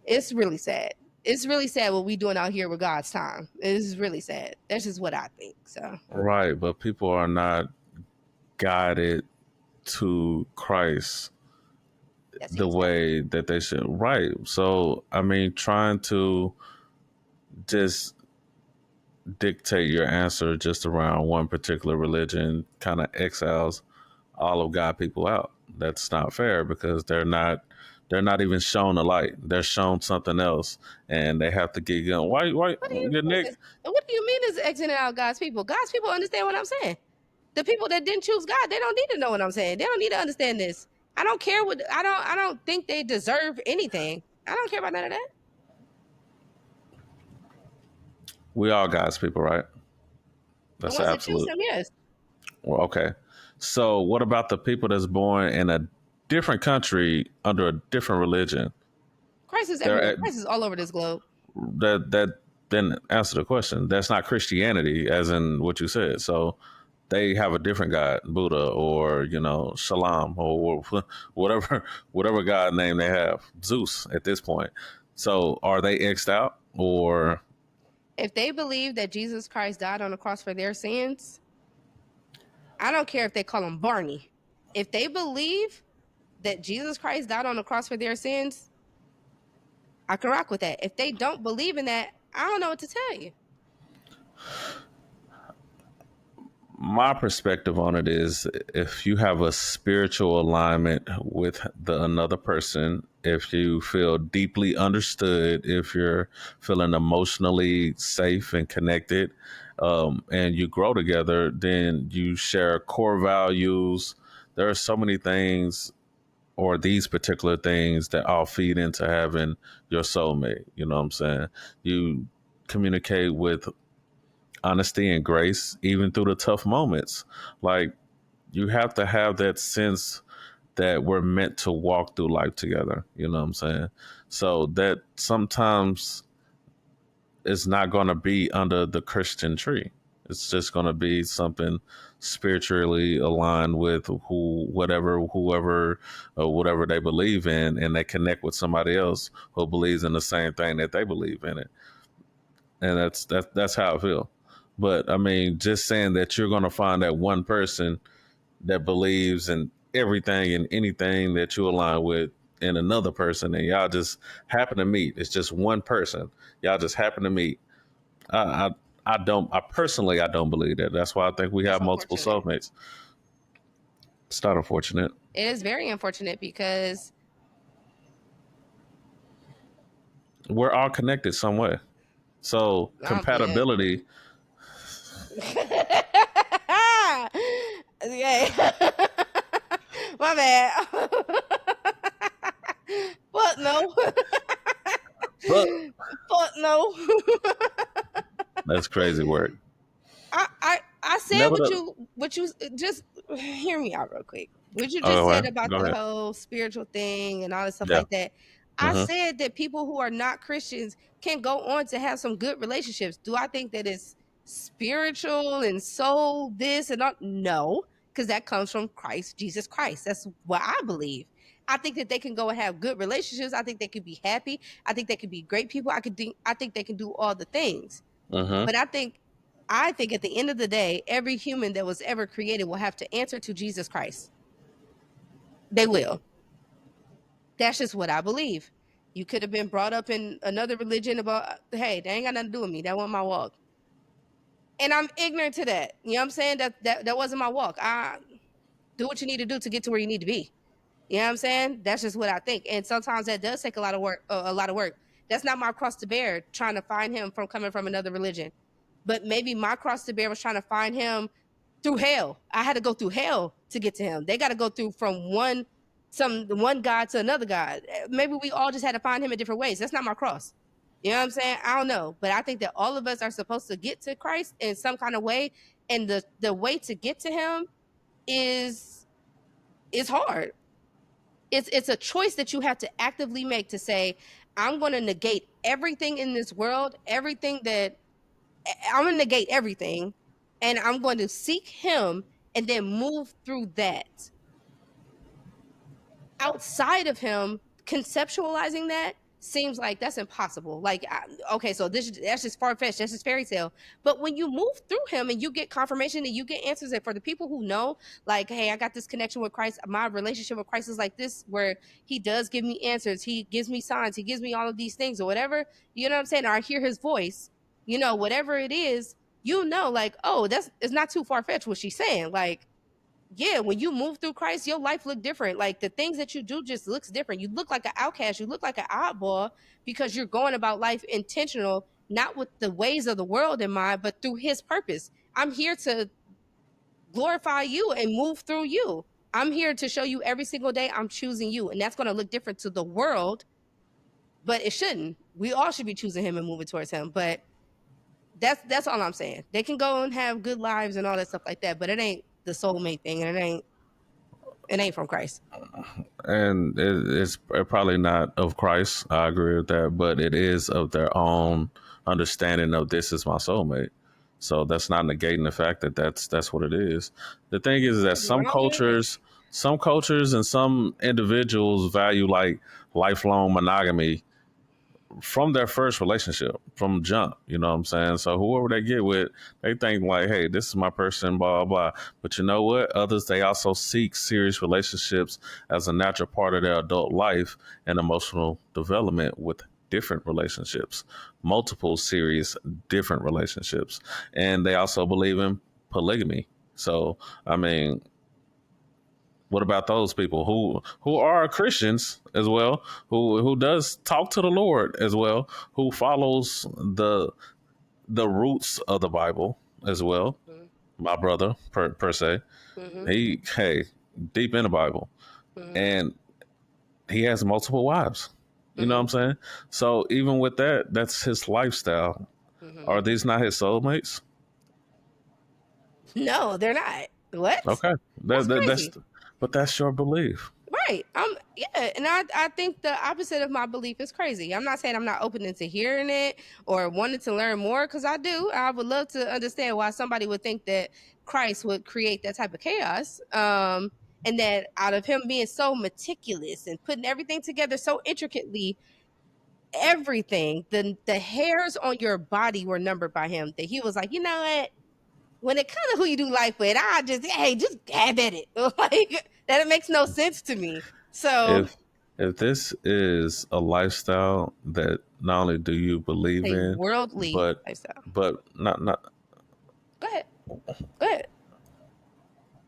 it's really sad. It's really sad what we doing out here with God's time. It's really sad. That's just what I think. So Right, but people are not guided to Christ the way that they should. Right. So, I mean, trying to just dictate your answer just around one particular religion kind of exiles all of God people out. That's not fair, because they're not even shown a light. They're shown something else, and they have to get going. Why what do you your mean? Nick? What do you mean is exiting out God's people? God's people understand what I'm saying. The people that didn't choose God, they don't need to know what I'm saying. They don't need to understand this. I don't care what I don't think they deserve anything. I don't care about none of that. We all God's people, right? The That's ones that choose absolute. him, yes. Well, okay. So, what about the people that's born in a different country under a different religion? Christ is They're everywhere. at, Christ is all over this globe. that then answer the question. That's not Christianity, as in what you said. So, they have a different God, Buddha, or Shalom, or whatever God name they have, Zeus at this point. So, are they X'd out, or If they believe that Jesus Christ died on the cross for their sins, I don't care if they call him Barney. If they believe that Jesus Christ died on the cross for their sins, I can rock with that. If they don't believe in that, I don't know what to tell you. my perspective on it is, if you have a spiritual alignment with another person, if you feel deeply understood, if you're feeling emotionally safe and connected, and you grow together, then you share core values. There are so many things, or these particular things, that all feed into having your soulmate. You know what I'm saying? You communicate with honesty and grace, even through the tough moments. Like, you have to have that sense that we're meant to walk through life together. You know what I'm saying? So that sometimes it's not going to be under the Christian tree. It's just going to be something spiritually aligned with whoever they believe in, and they connect with somebody else who believes in the same thing that they believe in it. And that's how I feel. But I mean, just saying that you're going to find that one person that believes in everything and anything that you align with in another person, and y'all just happen to meet. It's just one person. Y'all just happen to meet. I I don't. I personally, I don't believe that. That's why I think we That's have multiple unfortunate. soulmates. It's not unfortunate. It is very unfortunate, because We're all connected some way. So I don't believe that. compatibility. Yeah. My bad. But no. But But no. that's crazy work. I said Never. what you just hear me out real quick. What you Oh, just said well, about go the ahead. whole spiritual thing and all this stuff Yeah. like that. I Mm-hmm. said that people who are not Christians can go on to have some good relationships. Do I think that it's spiritual and soul this and not? No, because that comes from Christ, Jesus Christ. That's what I believe. I think that they can go and have good relationships. I think they could be happy. I think they could be great people. I think they can do all the things. Mm-hmm. But I think at the end of the day, every human that was ever created will have to answer to Jesus Christ. They will. That's just what I believe. You could have been brought up in another religion about, hey, they ain't got nothing to do with me. That wasn't my walk. And I'm ignorant to that. You know what I'm saying? That wasn't my walk. I do what you need to do to get to where you need to be. You know what I'm saying? That's just what I think. And sometimes that does take a lot of work, That's not my cross to bear, trying to find him from coming from another religion. But maybe my cross to bear was trying to find him through hell. I had to go through hell to get to him. They got to go through from one God to another God. Maybe we all just had to find him in different ways. That's not my cross. You know what I'm saying? I don't know. But I think that all of us are supposed to get to Christ in some kind of way. And the way to get to him is hard. It's a choice that you have to actively make to say, I'm going to negate everything in this world, I'm going to negate everything, and I'm going to seek him and then move through that. Outside of him, conceptualizing that seems like that's impossible. Like, okay, so that's just far-fetched, that's just fairy tale. But when you move through him and you get confirmation and you get answers, and for the people who know, like, hey, I got this connection with Christ, my relationship with Christ is like this, where he does give me answers, he gives me signs, he gives me all of these things or whatever, you know what I'm saying, or I hear his voice, you know, whatever it is, you know, like, oh, it's not too far-fetched what she's saying. Like, yeah, when you move through Christ, your life look different. Like, the things that you do just looks different. You look like an outcast. You look like an oddball because you're going about life intentional, not with the ways of the world in mind, but through his purpose. I'm here to glorify you and move through you. I'm here to show you every single day I'm choosing you. And that's going to look different to the world, but it shouldn't. We all should be choosing him and moving towards him. But that's all I'm saying. They can go and have good lives and all that stuff like that, but it ain't the soulmate thing, and it ain't from Christ. And it's probably not of Christ. I agree with that, but it is of their own understanding of this is my soulmate. So that's not negating the fact that that's what it is. The thing is that some cultures and some individuals value like lifelong monogamy from their first relationship, from jump, you know what I'm saying? So whoever they get with, they think like, hey, this is my person, blah, blah, blah. But you know what? Others, they also seek serious relationships as a natural part of their adult life and emotional development with different relationships, multiple serious different relationships. And they also believe in polygamy. So, I mean, what about those people who are Christians as well, who does talk to the Lord as well, who follows the roots of the Bible as well? Mm-hmm. My brother per se, mm-hmm. He deep in the Bible, mm-hmm. and he has multiple wives. You mm-hmm. know what I'm saying? So even with that, that's his lifestyle. Mm-hmm. Are these not his soulmates? No, they're not. What? Okay, but that's your belief. Right. Yeah. And I think the opposite of my belief is crazy. I'm not saying I'm not open to hearing it or wanting to learn more, because I do. I would love to understand why somebody would think that Christ would create that type of chaos. And that out of him being so meticulous and putting everything together so intricately, everything, the hairs on your body were numbered by him, that he was like, you know what? When it comes to who you do life with, I just have at it. Like, that it makes no sense to me. So if this is a lifestyle that not only do you believe in, worldly lifestyle, but not. Go ahead.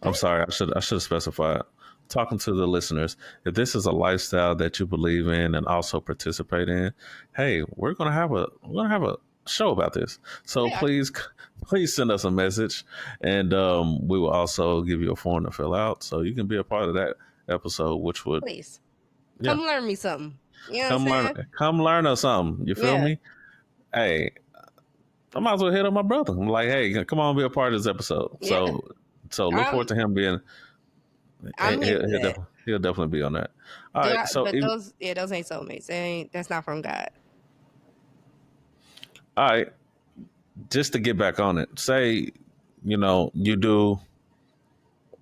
I'm sorry. I should have specified. Talking to the listeners, if this is a lifestyle that you believe in and also participate in, hey, we're gonna have a show about this. So please send us a message, and we will also give you a form to fill out so you can be a part of that episode, which would come learn me something. You know come learn us something. You feel me? Hey, I might as well hit up my brother. I'm like, hey, come on, be a part of this episode. Yeah. So look forward to him being. He'll definitely be on that. All right. Those ain't soulmates. That's not from God. All right, just to get back on it, say, you do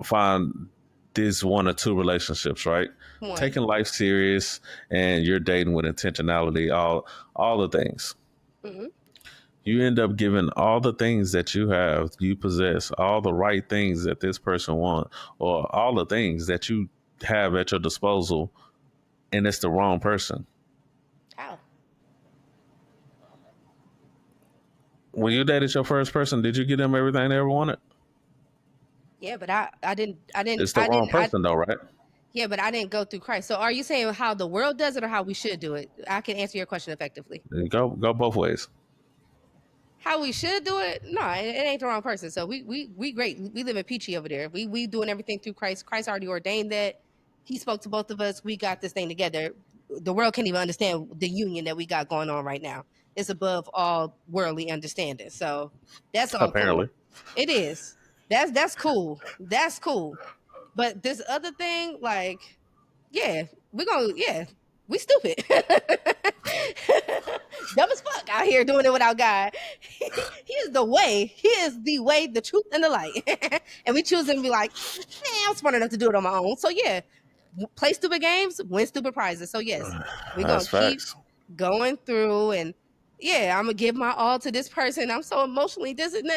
find these one or two relationships, right? Taking life serious and you're dating with intentionality, all the things. Mm-hmm. You end up giving all the things that you possess, all the right things that this person wants, or all the things that you have at your disposal, and it's the wrong person. When you dated your first person, did you get them everything they ever wanted? Yeah, but I didn't It's the wrong person though, right? yeah, but I didn't go through Christ. So are you saying how the world does it or how we should do it? I can answer your question effectively. Go both ways. How we should do it? No, it ain't the wrong person. So we great. We live in peachy over there. We doing everything through Christ. Christ already ordained that. He spoke to both of us. We got this thing together. The world can't even understand the union that we got going on right now. It's above all worldly understanding. So that's all Apparently. cool. It is. That's cool. That's cool. But this other thing, like, yeah, we stupid. Dumb as fuck out here doing it without God. He is the way. He is the way, the truth, and the light. And we choose to be like, I'm smart enough to do it on my own. So yeah, play stupid games, win stupid prizes. So yes, we're gonna That's keep facts. going through and yeah, I'm gonna give my all to this person. I'm so emotionally distant.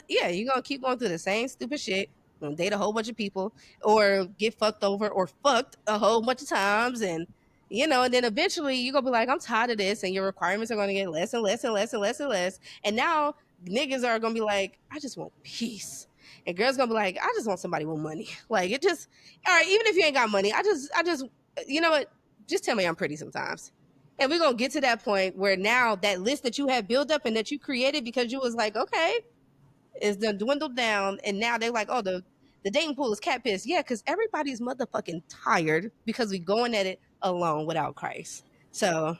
Yeah, you're gonna keep going through the same stupid shit. Gonna date a whole bunch of people or get fucked over or fucked a whole bunch of times and and then eventually you're gonna be like, I'm tired of this, and your requirements are gonna get less and less and less and less and less. And now niggas are gonna be like, I just want peace. And girls gonna be like, I just want somebody with money. Like it just all right, even if you ain't got money, I just you know what? Just tell me I'm pretty sometimes. And we're gonna get to that point where now that list that you have built up and that you created because you was like, okay, is done dwindled down, and now they're like, oh, the dating pool is cat piss. Yeah, because everybody's motherfucking tired because we going at it alone without Christ. So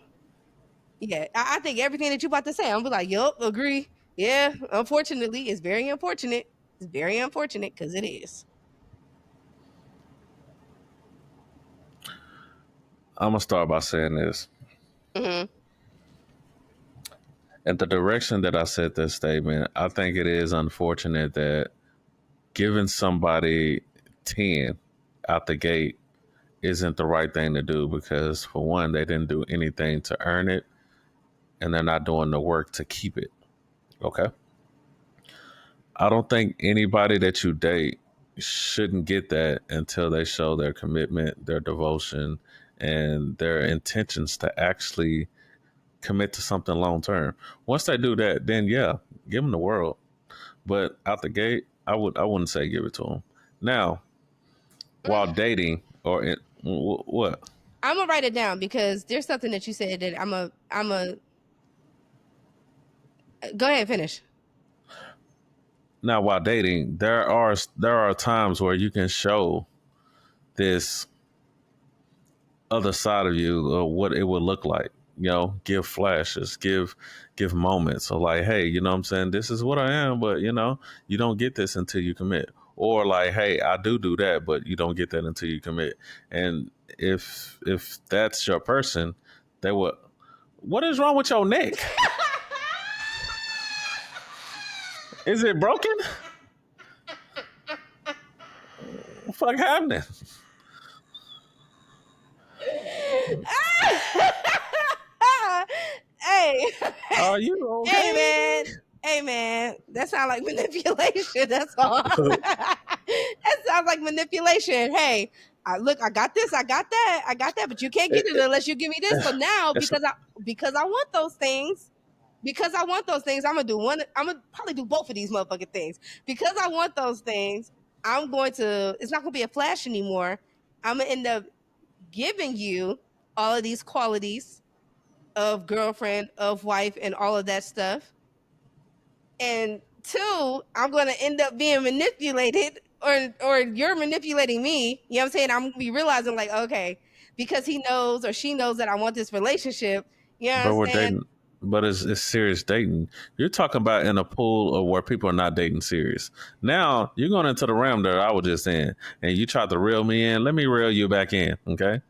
yeah, I think everything that you about to say, I'm be like, yup, agree. Yeah, unfortunately, it's very unfortunate. It's very unfortunate because it is. I'm gonna start by saying this. Mm-hmm. In the direction that I said this statement, I think it is unfortunate that giving somebody 10 out the gate isn't the right thing to do because, for one, they didn't do anything to earn it and they're not doing the work to keep it. Okay. I don't think anybody that you date shouldn't get that until they show their commitment, their devotion, and their intentions to actually commit to something long term. Once they do that, then yeah, give them the world. But out the gate, I wouldn't say give it to them. Now, while dating what? I'm gonna write it down because there's something that you said that I'm a go ahead and finish. Now, while dating, there are times where you can show this other side of you or what it would look like. Give flashes, give moments. So like, hey, what I'm saying, this is what I am, but you don't get this until you commit. Or like, hey, I do that, but you don't get that until you commit. And if that's your person, they will. What is wrong with your neck? Is it broken? What the fuck happening? Hey, Are you okay? hey man, that sounds like manipulation. That's all. That sounds like manipulation. Hey, I got this, I got that, but you can't get it unless you give me this. So now, because I want those things, I'm gonna do one. I'm gonna probably do both of these motherfucking things because I want those things. I'm going to. It's not gonna be a flash anymore. I'm gonna end up giving you all of these qualities of girlfriend, of wife, and all of that stuff. And two, I'm going to end up being manipulated or you're manipulating me. You know what I'm saying? I'm going to be realizing like, okay, because he knows or she knows that I want this relationship. You know what But I'm we're saying? dating. But it's serious dating. You're talking about in a pool of where people are not dating serious. Now you're going into the realm that I was just in, and you tried to reel me in. Let me reel you back in, okay?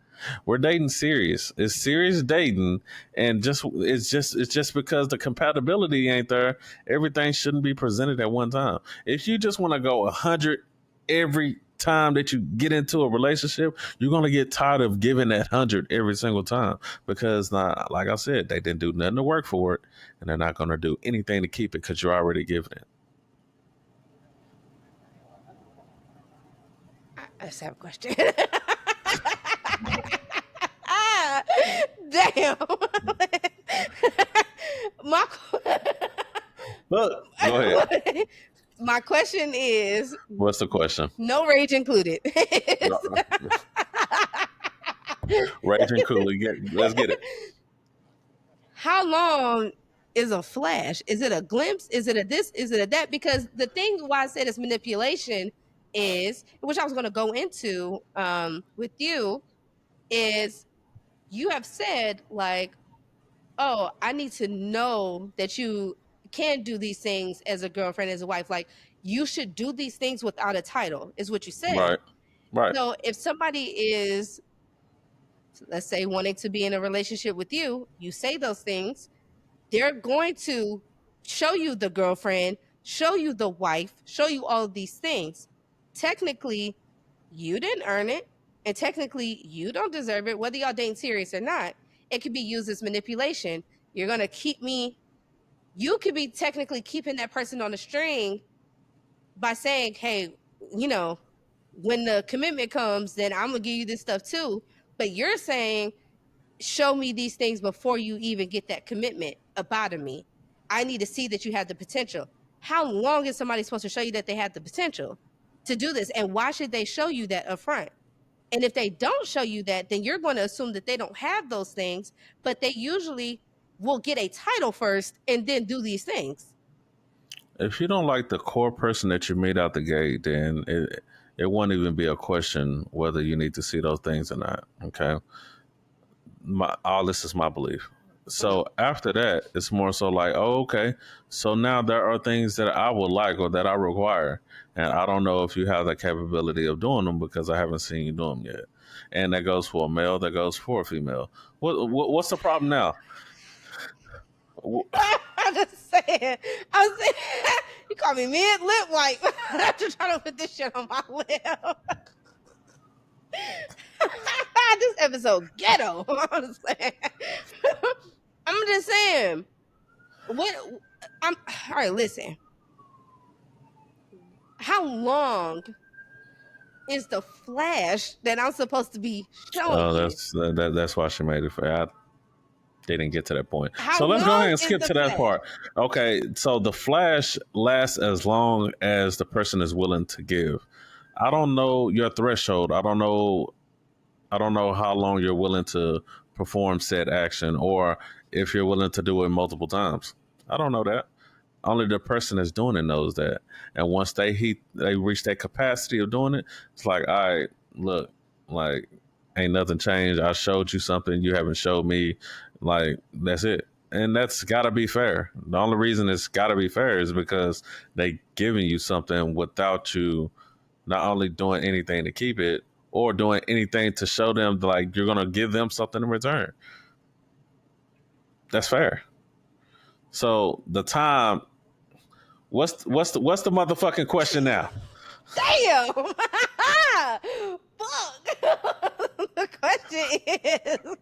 We're dating serious. It's serious dating, and it's just because the compatibility ain't there. Everything shouldn't be presented at one time. If you just want to go 100 every time that you get into a relationship, you're gonna get tired of giving that 100 every single time because, like I said, they didn't do nothing to work for it, and they're not gonna do anything to keep it because you're already giving it. I just have a question. Damn. my Look, go ahead. My question is, What's the question? no rage included. Raging coolly. Let's get it. How long is a flash? Is it a glimpse? Is it a this? Is it a that? Because the thing why I said it's manipulation is, which I was going to go into with you, is you have said like, oh, I need to know that you can do these things as a girlfriend, as a wife. Like, you should do these things without a title, is what you said. Right. Right. So if somebody is, let's say, wanting to be in a relationship with you, you say those things, they're going to show you the girlfriend, show you the wife, show you all of these things. Technically, you didn't earn it, and technically, you don't deserve it, whether y'all dating serious or not. It could be used as manipulation. You're going to keep me, you could be technically keeping that person on a string by saying, hey, you know, when the commitment comes, then I'm going to give you this stuff too. But you're saying, show me these things before you even get that commitment up out of me. I need to see that you have the potential. How long is somebody supposed to show you that they have the potential to do this? And why should they show you that up front? And if they don't show you that, then you're going to assume that they don't have those things, but they usually will get a title first and then do these things. If you don't like the core person that you meet out the gate, then it won't even be a question whether you need to see those things or not. Okay. All this is my belief. So after that, it's more so like, oh, okay. So now there are things that I would like or that I require, and I don't know if you have the capability of doing them because I haven't seen you do them yet. And that goes for a male. That goes for a female. What's the problem now? I'm just saying. I'm saying you call me mid lip wipe after trying to put this shit on my lip. This episode ghetto. I'm just saying. I'm just saying. What? I'm all right. Listen. How long is the flash that I'm supposed to be showing you? That's why she made it for. They didn't get to that point. How So let's go long ahead and is skip the to that flash? part. Okay, so the flash lasts as long as the person is willing to give. I don't know your threshold. I don't know how long you're willing to perform said action or if you're willing to do it multiple times. I don't know that. Only the person that's doing it knows that. And once they reach that capacity of doing it, it's like, all right, look, like ain't nothing changed. I showed you something you haven't showed me. Like that's it. And that's gotta be fair. The only reason it's gotta be fair is because they giving you something without you not only doing anything to keep it or doing anything to show them like you're gonna give them something in return. That's fair. So the time, what's the motherfucking question now? Damn! Fuck! The question is,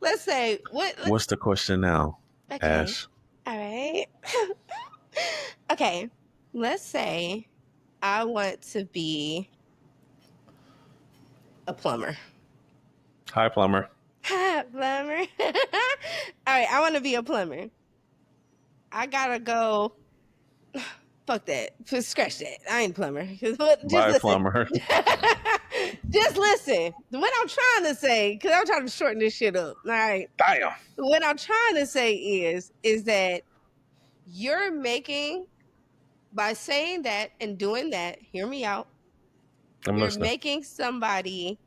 let's say What's the question now, okay, Ash? all right. Okay, let's say I want to be a plumber. Hi, plumber. Hi, plumber. All right, I want to be a plumber. I gotta go. Fuck that. Just scratch that. I ain't a plumber. Just Bye, listen. plumber. Just listen. What I'm trying to say, because I'm trying to shorten this shit up. All right. Damn. What I'm trying to say is that you're making, by saying that and doing that, hear me out. I'm You're listening. making somebody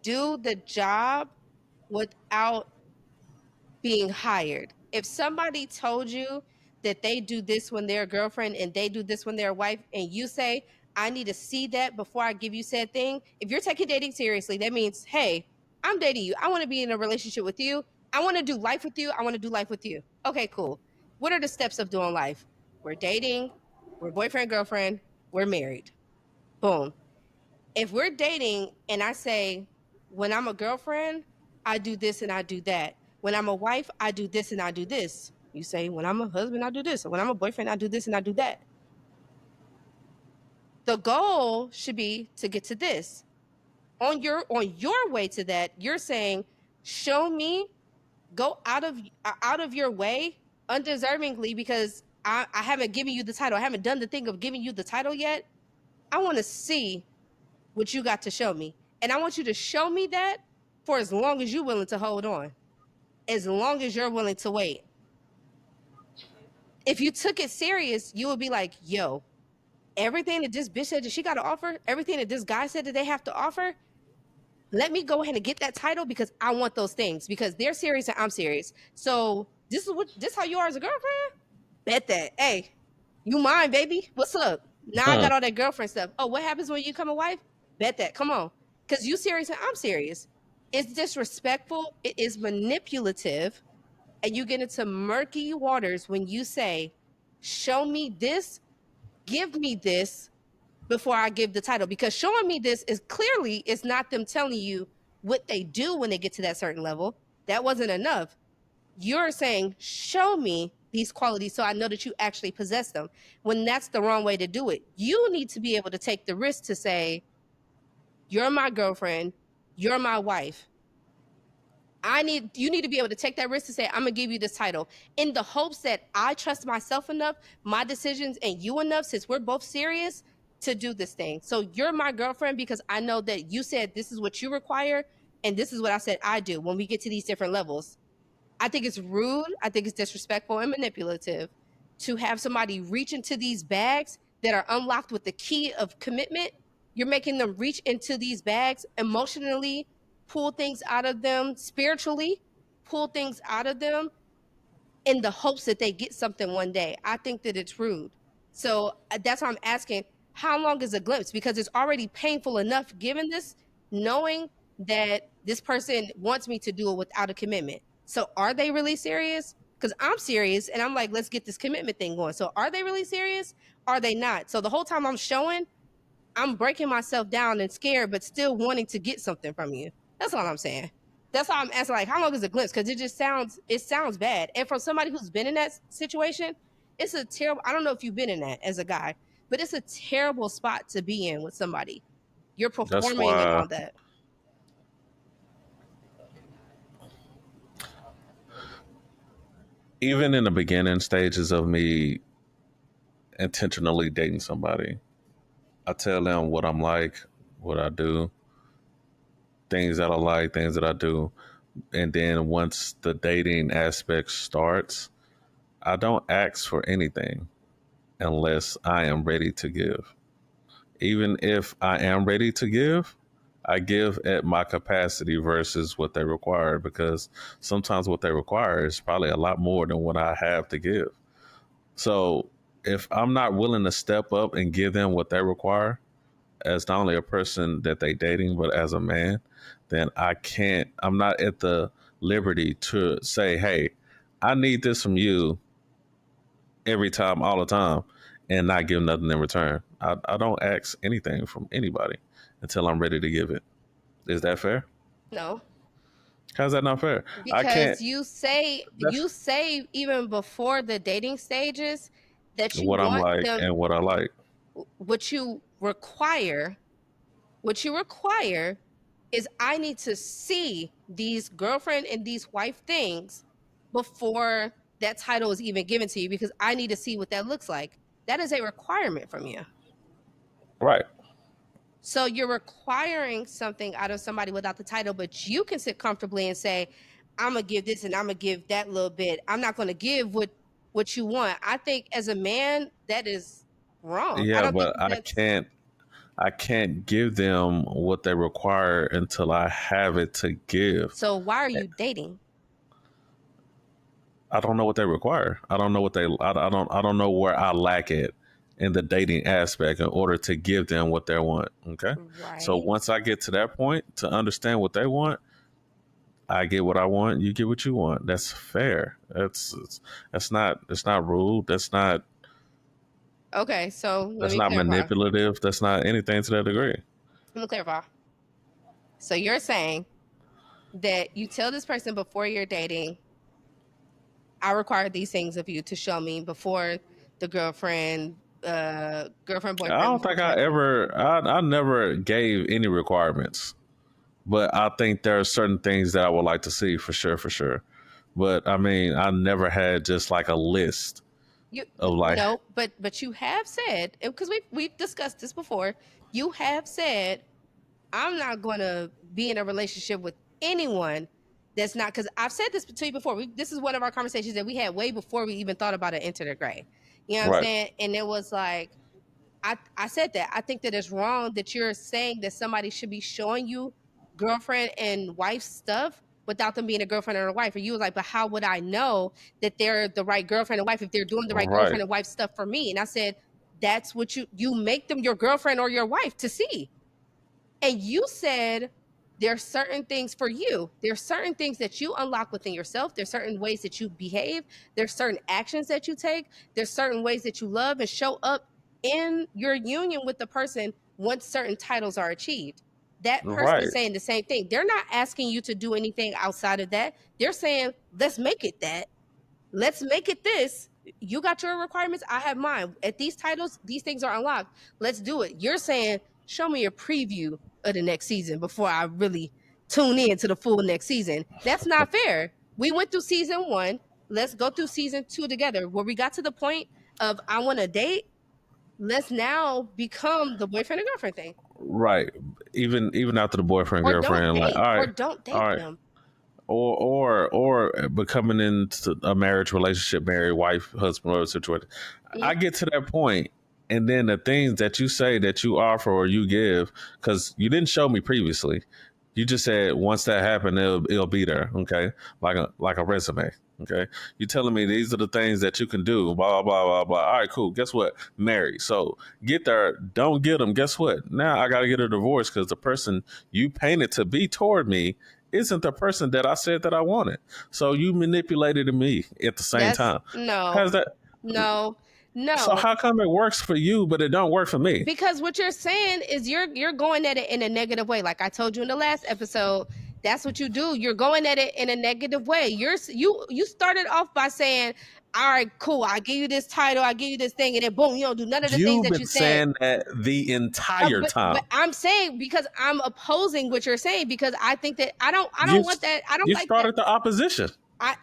do the job without being hired. If somebody told you that they do this when they're a girlfriend and they do this when they're a wife, and you say, I need to see that before I give you said thing, if you're taking dating seriously, that means, hey, I'm dating you. I want to be in a relationship with you. I want to do life with you. I want to do life with you. Okay, cool. What are the steps of doing life? We're dating, we're boyfriend, girlfriend, we're married. Boom. If we're dating and I say, when I'm a girlfriend, I do this and I do that. When I'm a wife, I do this and I do this. You say, when I'm a husband, I do this. Or when I'm a boyfriend, I do this and I do that. The goal should be to get to this. On your way to that, you're saying, show me, go out of your way undeservingly because I haven't given you the title. I haven't done the thing of giving you the title yet. I want to see what you got to show me. And I want you to show me that for as long as you're willing to hold on, as long as you're willing to wait. If you took it serious, you would be like, yo, everything that this bitch said that she got to offer, everything that this guy said that they have to offer, let me go ahead and get that title because I want those things because they're serious and I'm serious. So this how you are as a girlfriend? Bet that. Hey, you mine, baby. What's up? Now I got all that girlfriend stuff. Oh, what happens when you become a wife? Bet that. Come on. Because you serious and I'm serious. It's disrespectful. It is manipulative. And you get into murky waters when you say, show me this, give me this before I give the title. Because showing me this is clearly it's not them telling you what they do when they get to that certain level. That wasn't enough. You're saying, show me these qualities so I know that you actually possess them, when that's the wrong way to do it. You need to be able to take the risk to say, you're my girlfriend, you're my wife. You need to be able to take that risk to say, I'm gonna give you this title in the hopes that I trust myself enough, my decisions, and you enough, since we're both serious, to do this thing. So you're my girlfriend because I know that you said this is what you require, and this is what I said I do when we get to these different levels. I think it's rude. I think it's disrespectful and manipulative to have somebody reach into these bags that are unlocked with the key of commitment. You're making them reach into these bags emotionally, pull things out of them spiritually, pull things out of them in the hopes that they get something one day. I think that it's rude. So that's why I'm asking, how long is a glimpse? Because it's already painful enough given this, knowing that this person wants me to do it without a commitment. So are they really serious? Because I'm serious and I'm like, let's get this commitment thing going. So are they really serious? Are they not? So the whole time I'm showing, I'm breaking myself down and scared, but still wanting to get something from you. That's all I'm saying. That's why I'm asking, like, how long is a glimpse? Because it sounds bad. And from somebody who's been in that situation, it's a terrible, I don't know if you've been in that as a guy, but it's a terrible spot to be in with somebody. You're That's performing and why all that. even in the beginning stages of me intentionally dating somebody, I tell them what I'm like, what I do, things that I like, things that I do. And then once the dating aspect starts, I don't ask for anything unless I am ready to give. Even if I am ready to give, I give at my capacity versus what they require, because sometimes what they require is probably a lot more than what I have to give. So if I'm not willing to step up and give them what they require as not only a person that they dating, but as a man, then I'm not at the liberty to say, hey, I need this from you every time, all the time, and not give nothing in return. I don't ask anything from anybody until I'm ready to give it. Is that fair? No, How's that not fair? I can't. because you That's say even before the dating stages that you what I'm want like them, and what I like. what you require What you require is I need to see these girlfriend and these wife things before that title is even given to you because I need to see what that looks like. That is a requirement from you. Right. So you're requiring something out of somebody without the title, but you can sit comfortably and say, I'm gonna give this and I'm gonna give that little bit. I'm not gonna give what you want. I think as a man, that is wrong. I Yeah, don't think but I that's can't. I can't give them what they require until I have it to give. so. Why are you dating? I don't know what they require. I don't know what they. I don't. I don't know where I lack it in the dating aspect in order to give them what they want. Okay. So Right. once I get to that point to understand what they want, I get what I want. You get what you want. That's fair. That's not. It's not rude. Okay, so let That's me not clarify. manipulative. That's not anything to that degree. Let me clarify. So you're saying that you tell this person before you're dating, I require these things of you to show me before the I don't think I boyfriend. ever. I never gave any requirements, but I think there are certain things that I would like to see for sure. For sure. But I mean, I never had just like a list You of like, no, but you have said, because we've discussed this before. You have said, I'm not going to be in a relationship with anyone that's not, because I've said this to you before. This is one of our conversations that we had way before we even thought about an enter the gray. You know what I'm right, saying? And it was like, I said that. I think that it's wrong that you're saying that somebody should be showing you girlfriend and wife stuff without them being a girlfriend or a wife. And you was like, but how would I know that they're the right girlfriend and wife if they're doing the right right, girlfriend and wife stuff for me? And I said, that's what you make them your girlfriend or your wife to see. And you said there's certain things for you. There's certain things that you unlock within yourself. There's certain ways that you behave. There's certain actions that you take. There's certain ways that you love and show up in your union with the person once certain titles are achieved. That person right, is saying the same thing. They're not asking you to do anything outside of that. They're saying, let's make it that. Let's make it this. You got your requirements. I have mine. At these titles, these things are unlocked. Let's do it. You're saying, show me a preview of the next season before I really tune in to the full next season. That's not fair. We went through season 1. Let's go through season 2 together. Where we got to the point of I want to date. Let's now become the boyfriend and girlfriend thing. right. Even after the boyfriend Or don't girlfriend, like, date. all Or right, don't all date right, them. or becoming into a marriage relationship, married wife, husband, or situation. Mm-hmm. I get to that point, and then the things that you say that you offer or you give, because you didn't show me previously. You just said once that happened, it'll be there. Okay, like a resume. Okay, you telling me these are the things that you can do. Blah blah blah blah. All right, cool. Guess what? Marry. So get there. Don't get them. Guess what? Now I got to get a divorce because the person you painted to be toward me isn't the person that I said that I wanted. So you manipulated me at the same That's time. no, How's that? no, So no. how come it works for you, but it don't work for me? Because what you're saying is you're going at it in a negative way. Like I told you in the last episode, that's what you do. You're going at it in a negative way. You started off by saying, "All right, cool. I give you this title, I give you this thing," and then boom, you don't do none of the things You've that been you said. saying that the entire But time. I'm saying because I'm opposing what you're saying because I think that I don't You want that. I don't you like that. started the opposition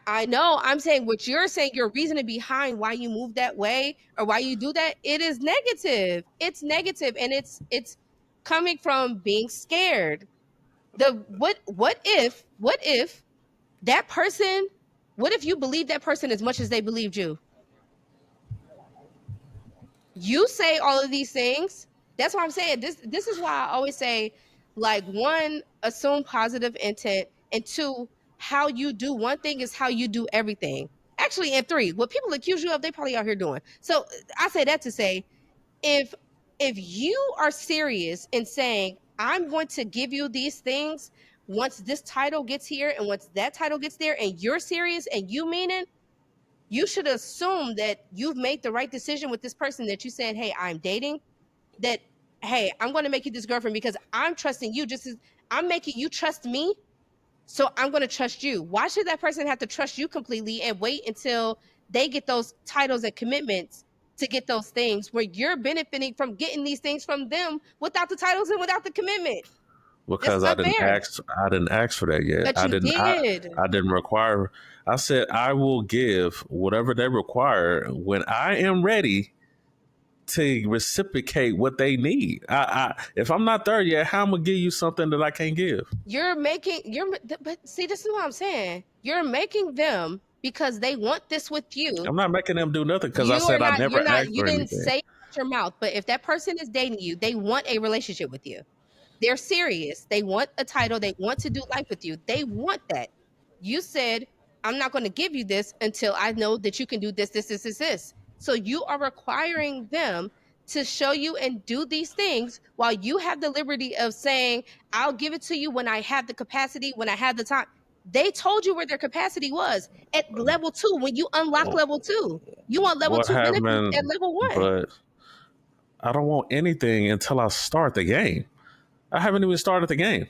I know. I'm saying what you're saying, your reasoning behind why you move that way or why you do that, it is negative. It's negative and it's coming from being scared. The what if that person, what if you believe that person as much as they believed you? You say all of these things. That's why I'm saying this is why I always say, like, one, assume positive intent, and two, how you do one thing is how you do everything. Actually, and three, what people accuse you of, they probably out here doing. So I say that to say, if you are serious in saying, I'm going to give you these things once this title gets here and once that title gets there, and you're serious and you mean it, you should assume that you've made the right decision with this person that you said, hey, I'm dating, that, hey, I'm going to make you this girlfriend because I'm trusting you just as I'm making you trust me. So I'm going to trust you. Why should that person have to trust you completely and wait until they get those titles and commitments to get those things where you're benefiting from getting these things from them without the titles and without the commitment? That's because unfair. I didn't ask for that yet. But you did. I didn't require. I said I will give whatever they require when I am ready to reciprocate what they need. If I'm not there yet, how am I gonna give you something that I can't give? But see, this is what I'm saying. You're making them because they want this with you. I'm not making them do nothing because I said I never asked You for didn't anything. say it out your mouth, but if that person is dating you, they want a relationship with you. They're serious. They want a title. They want to do life with you. They want that. You said, I'm not going to give you this until I know that you can do this, this, this, this, this. So you are requiring them to show you and do these things while you have the liberty of saying, I'll give it to you when I have the capacity, when I have the time. They told you where their capacity was at level 2 when you unlock level 2. You want level What 2 benefits at happened? level 1. But I don't want anything until I start the game. I haven't even started the game.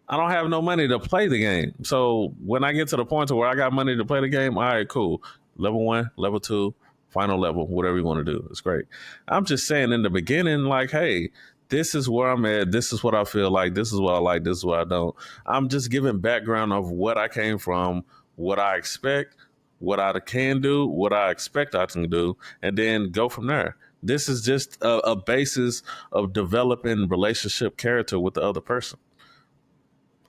I don't have no money to play the game. So when I get to the point to where I got money to play the game, all right, cool. Level 1, level 2, final level, whatever you want to do. It's great. I'm just saying in the beginning, like, hey, this is where I'm at. This is what I feel like. This is what I like. This is what I don't. I'm just giving background of what I came from, what I expect, what I can do, what I expect I can do, and then go from there. This is just a basis of developing relationship character with the other person.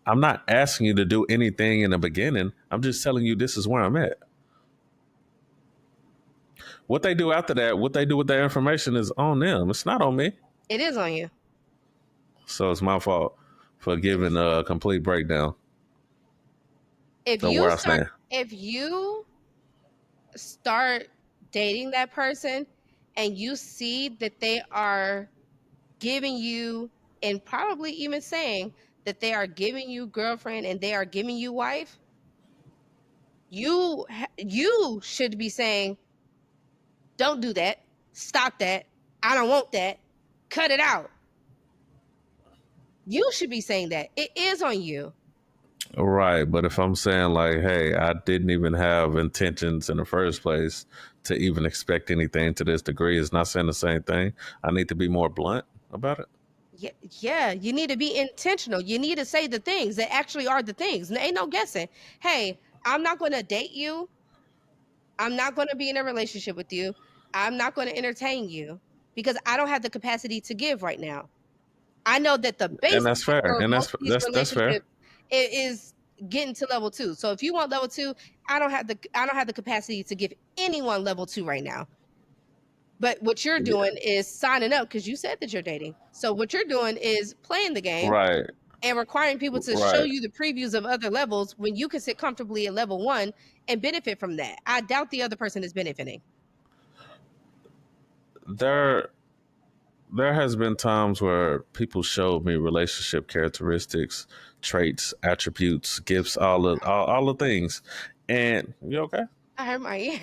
I'm not asking you to do anything in the beginning. I'm just telling you this is where I'm at. What they do after that, what they do with that information is on them. It's not on me. It is on you. So it's my fault for giving a complete breakdown If of you where I start, stand. if you start dating that person and you see that they are giving you, and probably even saying that they are giving you girlfriend and they are giving you wife, you should be saying, don't do that, stop that, I don't want that, cut it out. You should be saying that. It is on you. Right. But if I'm saying, like, hey, I didn't even have intentions in the first place to even expect anything to this degree, it's not saying the same thing. I need to be more blunt about it. Yeah, you need to be intentional. You need to say the things that actually are the things. Ain't no guessing. Hey, I'm not going to date you. I'm not going to be in a relationship with you. I'm not going to entertain you because I don't have the capacity to give right now. I know that the And baseline that's fair. for And most of these that's fair. relationships is getting to level 2. So if you want level 2, I don't have the capacity to give anyone level 2 right now. But what you're Yeah. doing is signing up because you said that you're dating. So what you're doing is playing the game Right. and requiring people to show Right. you the previews of other levels when you can sit comfortably at level 1 and benefit from that. I doubt the other person is benefiting. There there has been times where people showed me relationship characteristics, traits, attributes, gifts, all the things. And you okay? I hurt my ear.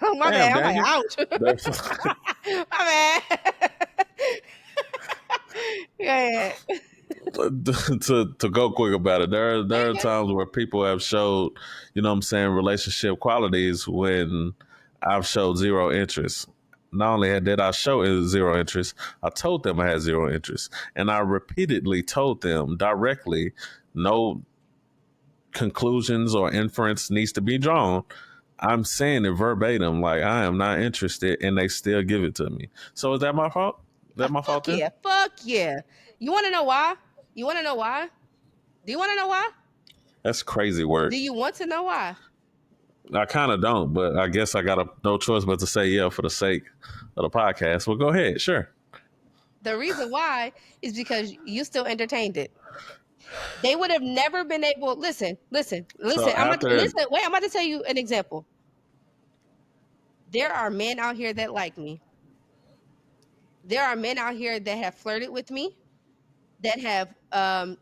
Oh, my Damn, bad. I'm like, Daniel. ouch. There's My bad. Yeah. to go quick about it. There are Okay. times where people have showed, what I'm saying, relationship qualities when I've showed zero interest. Not only did I show zero interest, I told them I had zero interest, and I repeatedly told them directly, no conclusions or inference needs to be drawn. I'm saying it verbatim, like I am not interested, and they still give it to me. So is that my fault? Is that my Fuck fault then? yeah. Fuck yeah. You want to know why? You want to know why? Do you want to know why? That's crazy Do work. you want to know why? I kind of don't, but I guess I got no choice but to say yeah for the sake of the podcast. Well, go ahead, sure. The reason why is because you still entertained it. They would have never been able. So Listen. I'm about to after, listen. Wait, I'm about to tell you an example. There are men out here that like me. There are men out here that have flirted with me, that have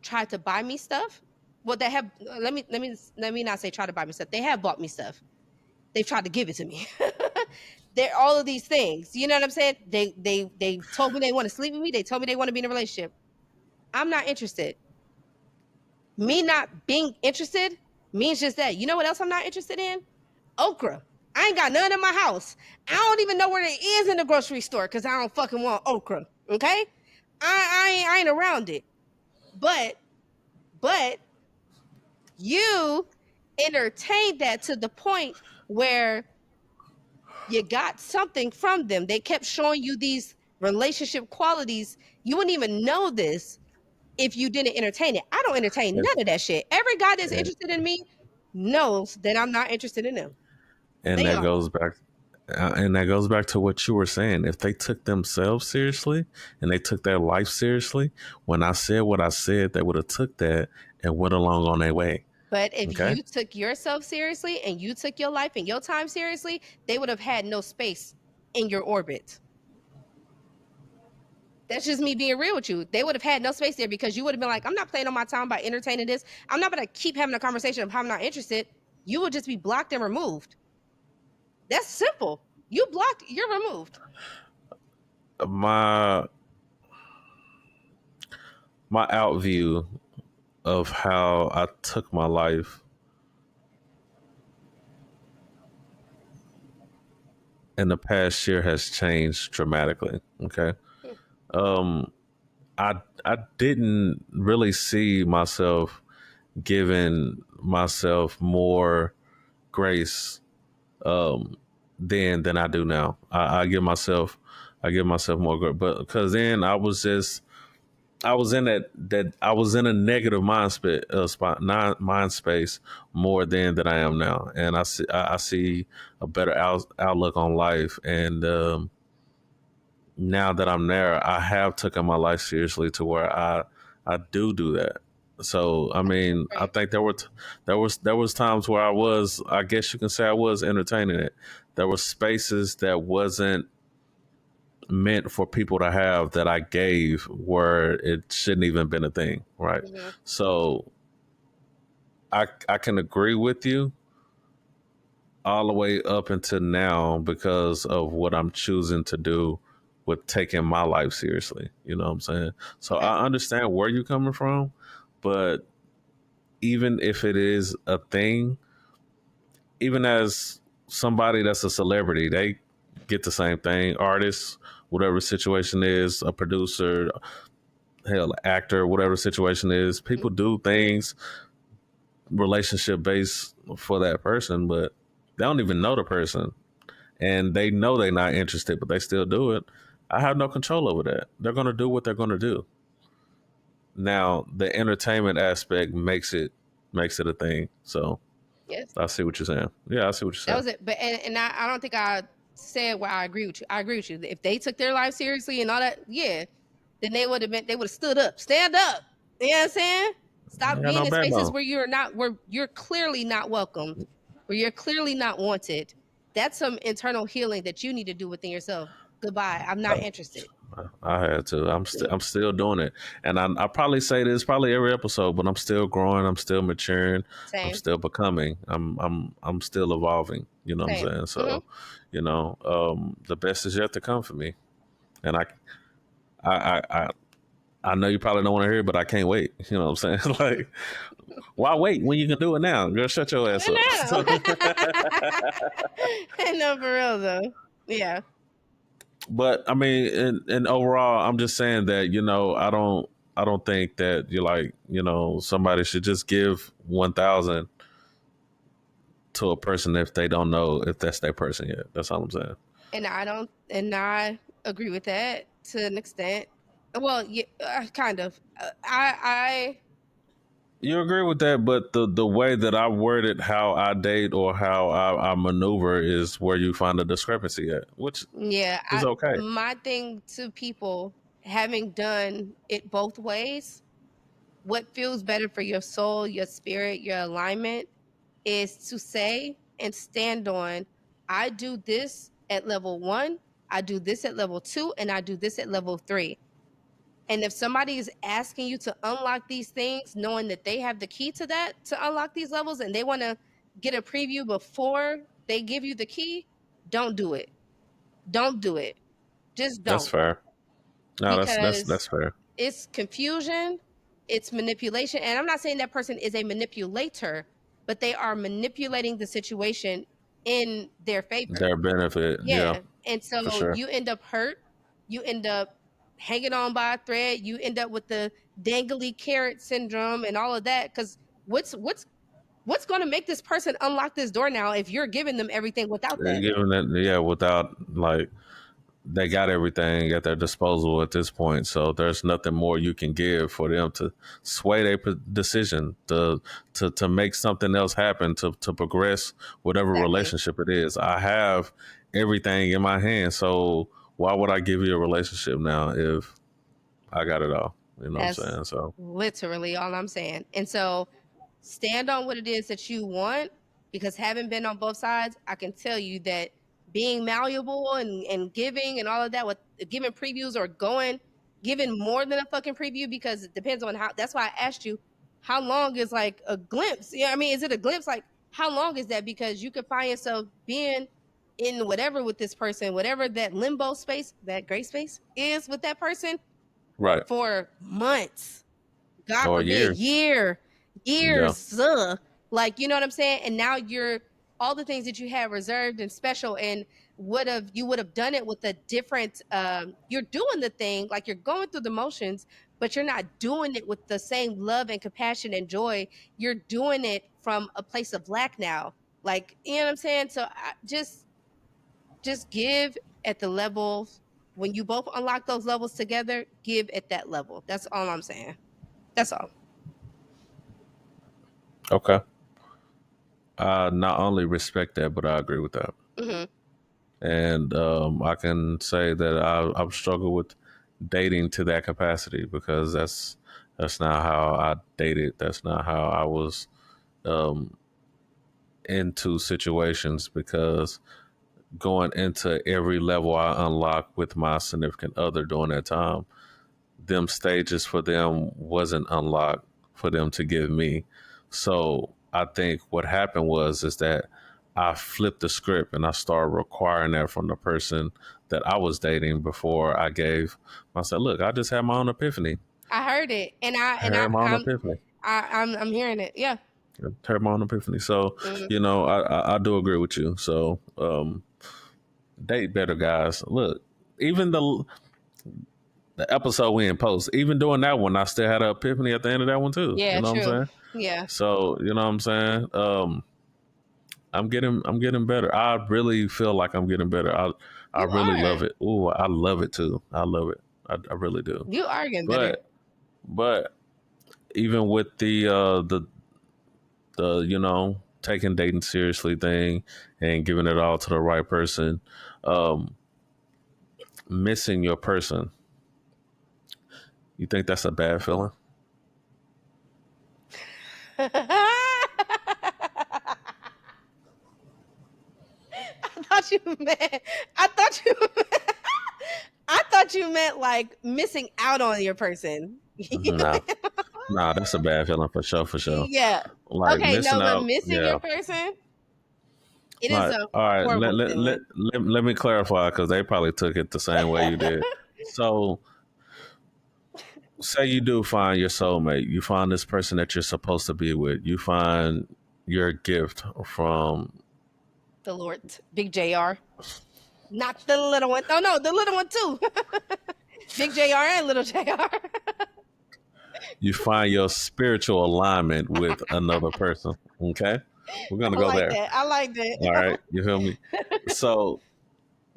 tried to buy me stuff. Well, that have let me not say try to buy me stuff. They have bought me stuff. They've tried to give it to me. They're all of these things. You know what I'm saying? They told me they want to sleep with me. They told me they want to be in a relationship. I'm not interested. Me not being interested means just that. You know what else I'm not interested in? Okra. I ain't got none in my house. I don't even know where it is in the grocery store because I don't fucking want okra. Okay? I ain't around it. But you entertained that to the point where you got something from them. They kept showing you these relationship qualities. You wouldn't even know this if you didn't entertain it. I don't entertain none of that shit. Every guy that's and, interested in me knows that I'm not interested in them. and They that all know. goes back, to what you were saying. If they took themselves seriously and they took their life seriously, when I said what I said, they would have took that and went along on their way. But if Okay, you took yourself seriously and you took your life and your time seriously, they would have had no space in your orbit. That's just me being real with you. They would have had no space there because you would have been like, I'm not playing on my time by entertaining this. I'm not going to keep having a conversation of how I'm not interested. You would just be blocked and removed. That's simple. You blocked, you're removed. my my out view of how I took my life in the past year has changed dramatically. Okay. Hmm. I didn't really see myself giving myself more grace then than I do now. I give myself more grace, but because then I was in that I was in a negative mind space more then than I am now, and I see a better outlook on life, and now that I'm there, I have taken my life seriously to where I do that. So I mean, I Right. think there was times where I guess you can say I was entertaining it. There were spaces that wasn't meant for people to have that I gave where it shouldn't even been a thing, right? Mm-hmm. So I can agree with you all the way up until now because of what I'm choosing to do with taking my life seriously. You know what I'm saying? So Okay. I understand where you're coming from, but even if it is a thing, even as somebody that's a celebrity, they get the same thing. Artists, whatever situation is, a producer, hell, actor, whatever the situation is, people do things relationship based for that person, but they don't even know the person and they know they're not interested, but they still do it. I have no control over that. They're going to do what they're going to do. Now, the entertainment aspect makes it a thing. So Yes. I see what you're saying. Yeah, I see what you're That saying. was it. But and I don't think I said where I agree with you. I agree with you. If they took their life seriously and all that, yeah, then they would have stood up. Stand up. You know what I'm saying? I Stop ain't got being no in spaces backbone. where you're clearly not welcomed, where you're clearly not wanted. That's some internal healing that you need to do within yourself. Goodbye. I'm not interested. I had to. Yeah. I'm still doing it, and I probably say this probably every episode, but I'm still growing. I'm still maturing. I'm Same. still becoming. I'm still evolving. You know what I'm Same. saying? Hmm. So, the best is yet to come for me, and I I I, I know you probably don't want to hear it, but I can't wait. You know what I'm saying? Like, why wait when you can do it now? Girl, shut your ass up. I know. No, for real though. Yeah. But I mean, and overall, I'm just saying that I don't think that you're like somebody should just give 1,000 to a person if they don't know if that's their person yet. That's all I'm saying. And I don't, and I agree with that to an extent. Well, yeah, kind of. You agree with that, but the way that I worded how I date or how I maneuver is where you find the discrepancy at, which Yeah, is okay. my thing to people having done it both ways, what feels better for your soul, your spirit, your alignment is to say and stand on, I do this at level 1, I do this at level 2, and I do this at level 3. And if somebody is asking you to unlock these things, knowing that they have the key to that, to unlock these levels, and they want to get a preview before they give you the key, don't do it. Don't do it. Just That's don't. fair. No, Because that's fair. it's confusion, it's manipulation. And I'm not saying that person is a manipulator, but they are manipulating the situation in their favor. Their benefit, yeah, Yeah. And for so sure. you end up hurt. You end up hanging on by a thread. You end up with the dangly carrot syndrome and all of that. Because what's what's what's going to make this person unlock this door now if you're giving them everything without that? Given that, yeah, without like they got everything at their disposal at this point, so there's nothing more you can give for them to sway their decision to make something else happen to progress whatever Exactly. relationship it is. I have everything in my hands, so why would I give you a relationship now if I got it all? You know what I'm That's saying? So literally all I'm saying. And so stand on what it is that you want because having been on both sides, I can tell you that being malleable and giving and all of that with giving previews or giving more than a fucking preview because it depends on how that's why I asked you how long is like a glimpse. Yeah, I mean, is it a glimpse? Like how long is that? Because you could find yourself being in whatever with this person, whatever that limbo space, that gray space is with that person right, for months, God or forbid, years, yeah, years, like, you know what I'm saying? And now you're all the things that you had reserved and special. And you would have done it with a different you're doing the thing, like you're going through the motions, but you're not doing it with the same love and compassion and joy. You're doing it from a place of lack now. Like, you know what I'm saying? So just give at the level when you both unlock those levels together, give at that level. That's all I'm saying. That's all. Okay. I not only respect that, but I agree with that. Mm-hmm. And I can say that I've struggled with dating to that capacity because that's not how I dated. That's not how I was um, into situations. Because going into every level I unlocked with my significant other during that time, them stages for them wasn't unlocked for them to give me. So I think what happened was is that I flipped the script and I started requiring that from the person that I was dating before I gave myself, look, I just had my own epiphany. I heard it, and I had my own epiphany. I'm hearing it. Yeah. I had my own epiphany. So, Mm. I do agree with you. So, date better, guys. Look, even the episode we in post, even doing that one, I still had an epiphany at the end of that one too. You Yeah, know what I'm true. saying? Yeah. So, you know what I'm saying? I'm getting better. I really feel like I'm getting better. I You really love are. it. Ooh, I love it too. I love it. I really do. You are getting better. But even with the taking dating seriously thing and giving it all to the right person, um, missing your person, you think that's a bad feeling? thought you meant I thought you I thought you meant like missing out on your person. Nah, nah, that's a bad feeling for sure, for sure. Yeah. Like Okay, missing no, but out, missing yeah. your person, it is Like, a all right, horrible feeling. let me clarify because they probably took it the same way you did. So, say you do find your soulmate, you find this person that you're supposed to be with, you find your gift from, The Lord, Big JR. Not the little one. Oh no, the little one too. Big JR and little JR. you find your spiritual alignment with another person. Okay, we're gonna I go like there. that. I like All that. right, you feel me? So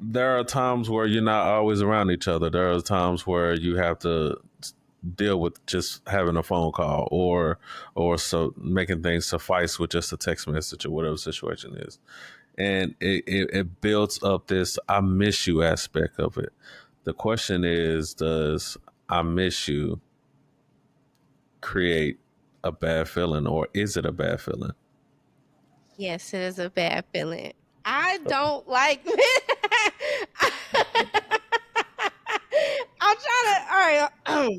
there are times where you're not always around each other. There are times where you have to deal with just having a phone call or so making things suffice with just a text message or whatever the situation is. And it builds up this I miss you aspect of it. The question is, does I miss you create a bad feeling or is it a bad feeling? Yes, it is a bad feeling. I don't like I'm trying to all right.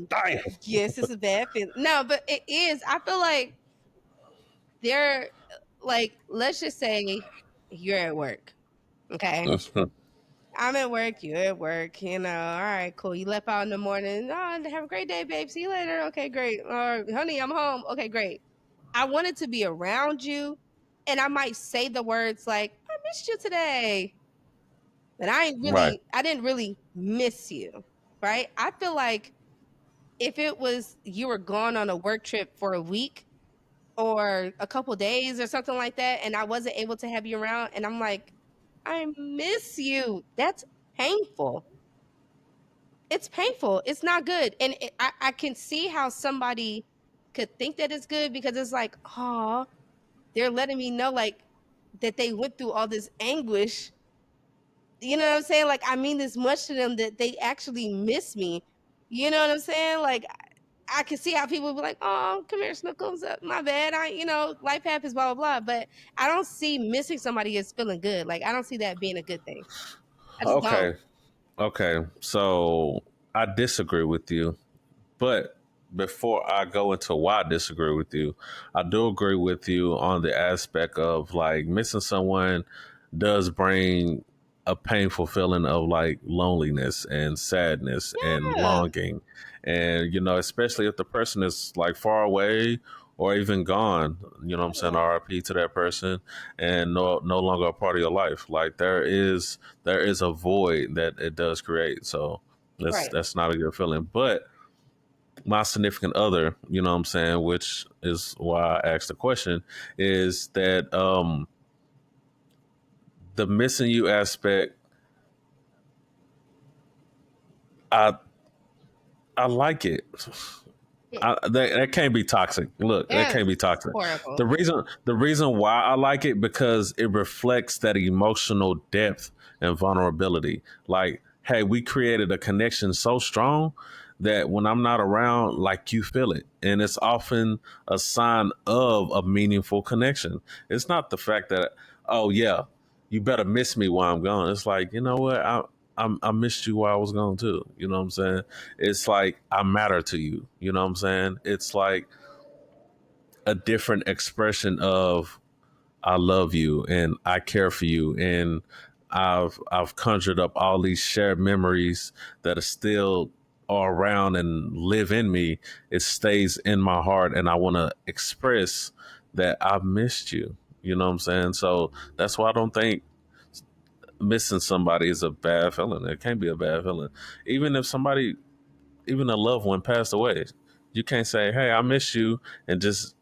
Damn. Yes, it's a bad feeling. No, but it is. I feel like they're like, let's just say you're at work. Okay. I'm at work, you're at work, all right, cool. You left out in the morning. Oh, have a great day, babe. See you later. Okay, great. Or honey, I'm home. Okay, great. I wanted to be around you, and I might say the words like, I missed you today. But Right. I didn't really miss you. Right. I feel like if it was you were gone on a work trip for a week or a couple days or something like that, and I wasn't able to have you around, and I'm like, I miss you. That's painful. It's painful. It's not good. And I can see how somebody could think that it's good because it's like, oh, they're letting me know like that they went through all this anguish. You know what I'm saying? Like I mean this much to them that they actually miss me. You know what I'm saying? Like I can see how people be like, "Oh, come here, Snookums. My bad. Life happens, blah blah blah." But I don't see missing somebody as feeling good. Like I don't see that being a good thing. I just don't. Okay. Okay. So I disagree with you. But before I go into why I disagree with you, I do agree with you on the aspect of like missing someone does bring a painful feeling of like loneliness and sadness and Yeah. longing. And, especially if the person is like far away or even gone. You know what I'm saying? RIP to that person, and no longer a part of your life. Like there is a void that it does create. So Right. that's not a good feeling. But my significant other, you know what I'm saying, which is why I asked the question, is that the missing you aspect, I I like it. That can't be toxic. Look, that can't be That's toxic. horrible. The reason why I like it, because it reflects that emotional depth and vulnerability. Like, hey, we created a connection so strong that when I'm not around, like, you feel it, and it's often a sign of a meaningful connection. It's not the fact that, oh yeah, you better miss me while I'm gone. It's like, you know what, I missed you while I was gone too. You know what I'm saying? It's like I matter to you. You know what I'm saying? It's like a different expression of I love you and I care for you, and I've conjured up all these shared memories that are still are around and live in me. It stays in my heart, and I want to express that I've missed you. You know what I'm saying? So that's why I don't think missing somebody is a bad feeling. It can't be a bad feeling. Even if somebody, even a loved one passed away, you can't say, "Hey, I miss you," and just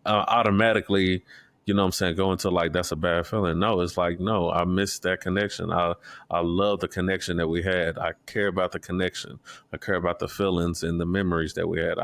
automatically, you know what I'm saying, go into like that's a bad feeling. No, it's like, no, I miss that connection. I love the connection that we had. I care about the connection. I care about the feelings and the memories that we had.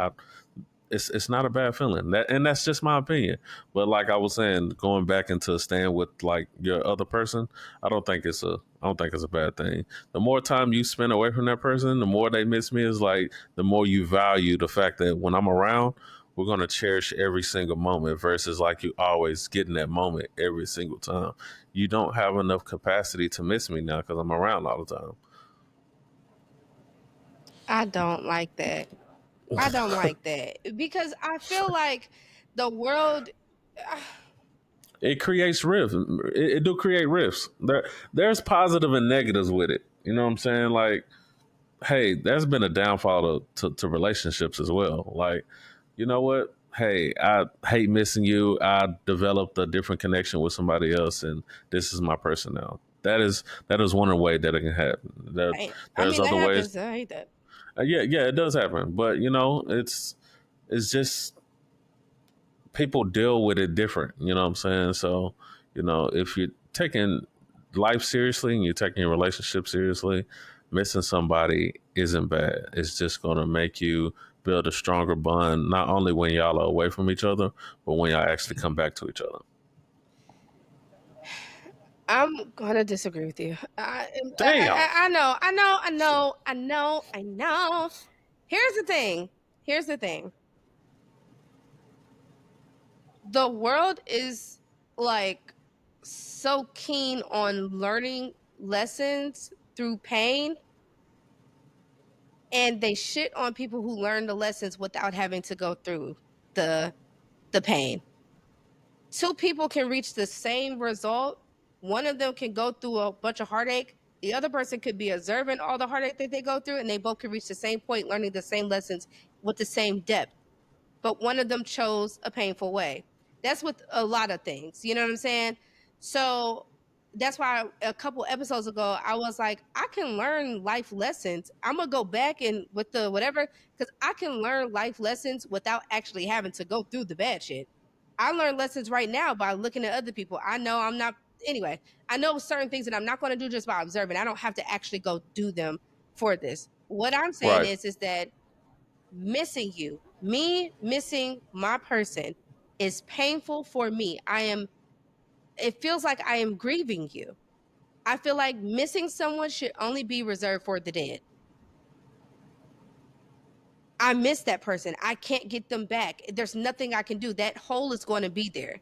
It's not a bad feeling. And that's just my opinion. But like I was saying, going back into staying with like your other person, I don't think it's a bad thing. The more time you spend away from that person, the more they miss me. Is like the more you value the fact that when I'm around, we're gonna cherish every single moment versus like you always getting that moment every single time. You don't have enough capacity to miss me now because I'm around all the time. I don't like that. I don't like that because I feel like the world. It creates rifts. It do create rifts. There's positive and negatives with it. You know what I'm saying? Like, hey, there's been a downfall to relationships as well. Like, you know what? Hey, I hate missing you. I developed a different connection with somebody else, and this is my person now. That is one way that it can happen. I There's mean, that other ways. happens. I hate that. Yeah, it does happen. But it's just people deal with it different. You know what I'm saying? So, if you're taking life seriously and you're taking your relationship seriously, missing somebody isn't bad. It's just going to make you build a stronger bond, not only when y'all are away from each other, but when y'all actually come back to each other. I'm gonna disagree with you. Damn. I know, I know, I know, I know, I know. Here's the thing. Here's the thing. The world is like so keen on learning lessons through pain, and they shit on people who learn the lessons without having to go through the the pain. Two people can reach the same result. One of them can go through a bunch of heartache. The other person could be observing all the heartache that they go through, and they both can reach the same point, learning the same lessons with the same depth. But one of them chose a painful way. That's with a lot of things. You know what I'm saying? So that's why a couple episodes ago I was like, I can learn life lessons. I'm gonna go back and with the whatever, because I can learn life lessons without actually having to go through the bad shit. I learn lessons right now by looking at other people. I know I'm not anyway. I know certain things that I'm not going to do just by observing. I don't have to actually go do them for this. What I'm saying Right. is that missing you, me missing my person is painful for me. It feels like I am grieving you. I feel like missing someone should only be reserved for the dead. I miss that person. I can't get them back. There's nothing I can do. That hole is going to be there.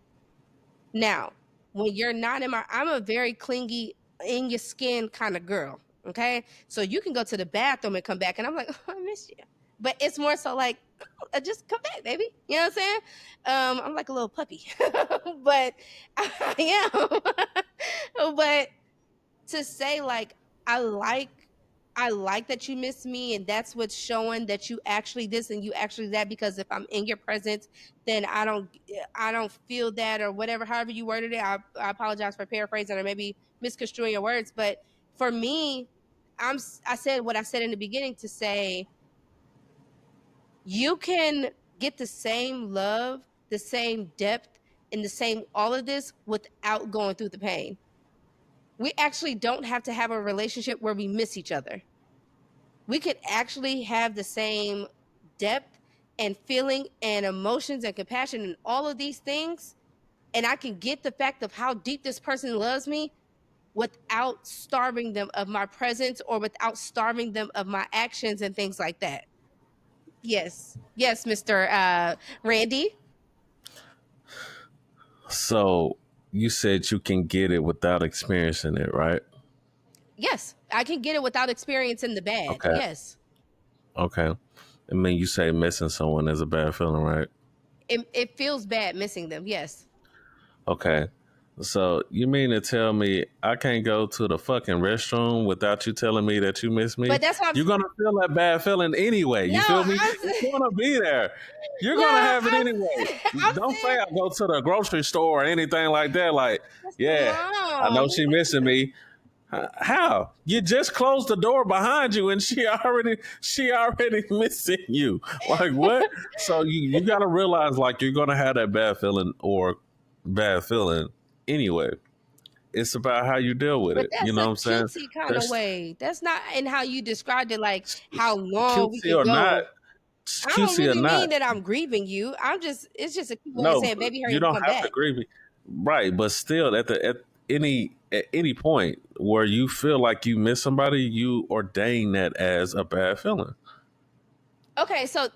Now, when you're not in I'm a very clingy, in your skin kind of girl. Okay. So you can go to the bathroom and come back, and I'm like, oh, I miss you. But it's more so like, oh, just come back, baby. You know what I'm saying? I'm like a little puppy, but I am. But to say, like, I like, I like that you miss me, and that's what's showing that you actually this and you actually that, because if I'm in your presence, then I don't feel that, or whatever, however you worded it. I apologize for paraphrasing or maybe misconstruing your words, but for me, I said what I said in the beginning to say you can get the same love, the same depth, and the same all of this without going through the pain. We actually don't have to have a relationship where we miss each other. We could actually have the same depth and feeling and emotions and compassion and all of these things. And I can get the fact of how deep this person loves me without starving them of my presence or without starving them of my actions and things like that. Yes. Yes, Mr. Randy. So you said you can get it without experiencing it, right? Yes. I can get it without experiencing the bad. Okay. Yes. Okay. I mean, you say missing someone is a bad feeling, right? It feels bad missing them. Yes. Okay. So you mean to tell me I can't go to the fucking restroom without you telling me that you miss me? But that's what I'm You're gonna feel that bad feeling anyway. no, You feel me? I'm It's gonna be there. You're gonna no, have it anyway. I'm Don't say saying I go to the grocery store or anything like that. Like, that's yeah, I know wrong. she missing me. How? You just closed the door behind you and she already missing you. Like what? So you gotta realize like you're gonna have that bad feeling anyway. It's about how you deal with But it. You that's know a what I'm saying? cutesy kind of There's way. That's not in how you described it, like how long we cutesy could or not, go. I don't cutesy or really not. mean that I'm grieving you. It's just a cute way of No, saying, baby, hurry you up and don't come have to back. agree with me. Right, but still at any point where you feel like you miss somebody, you ordain that as a bad feeling. Okay, so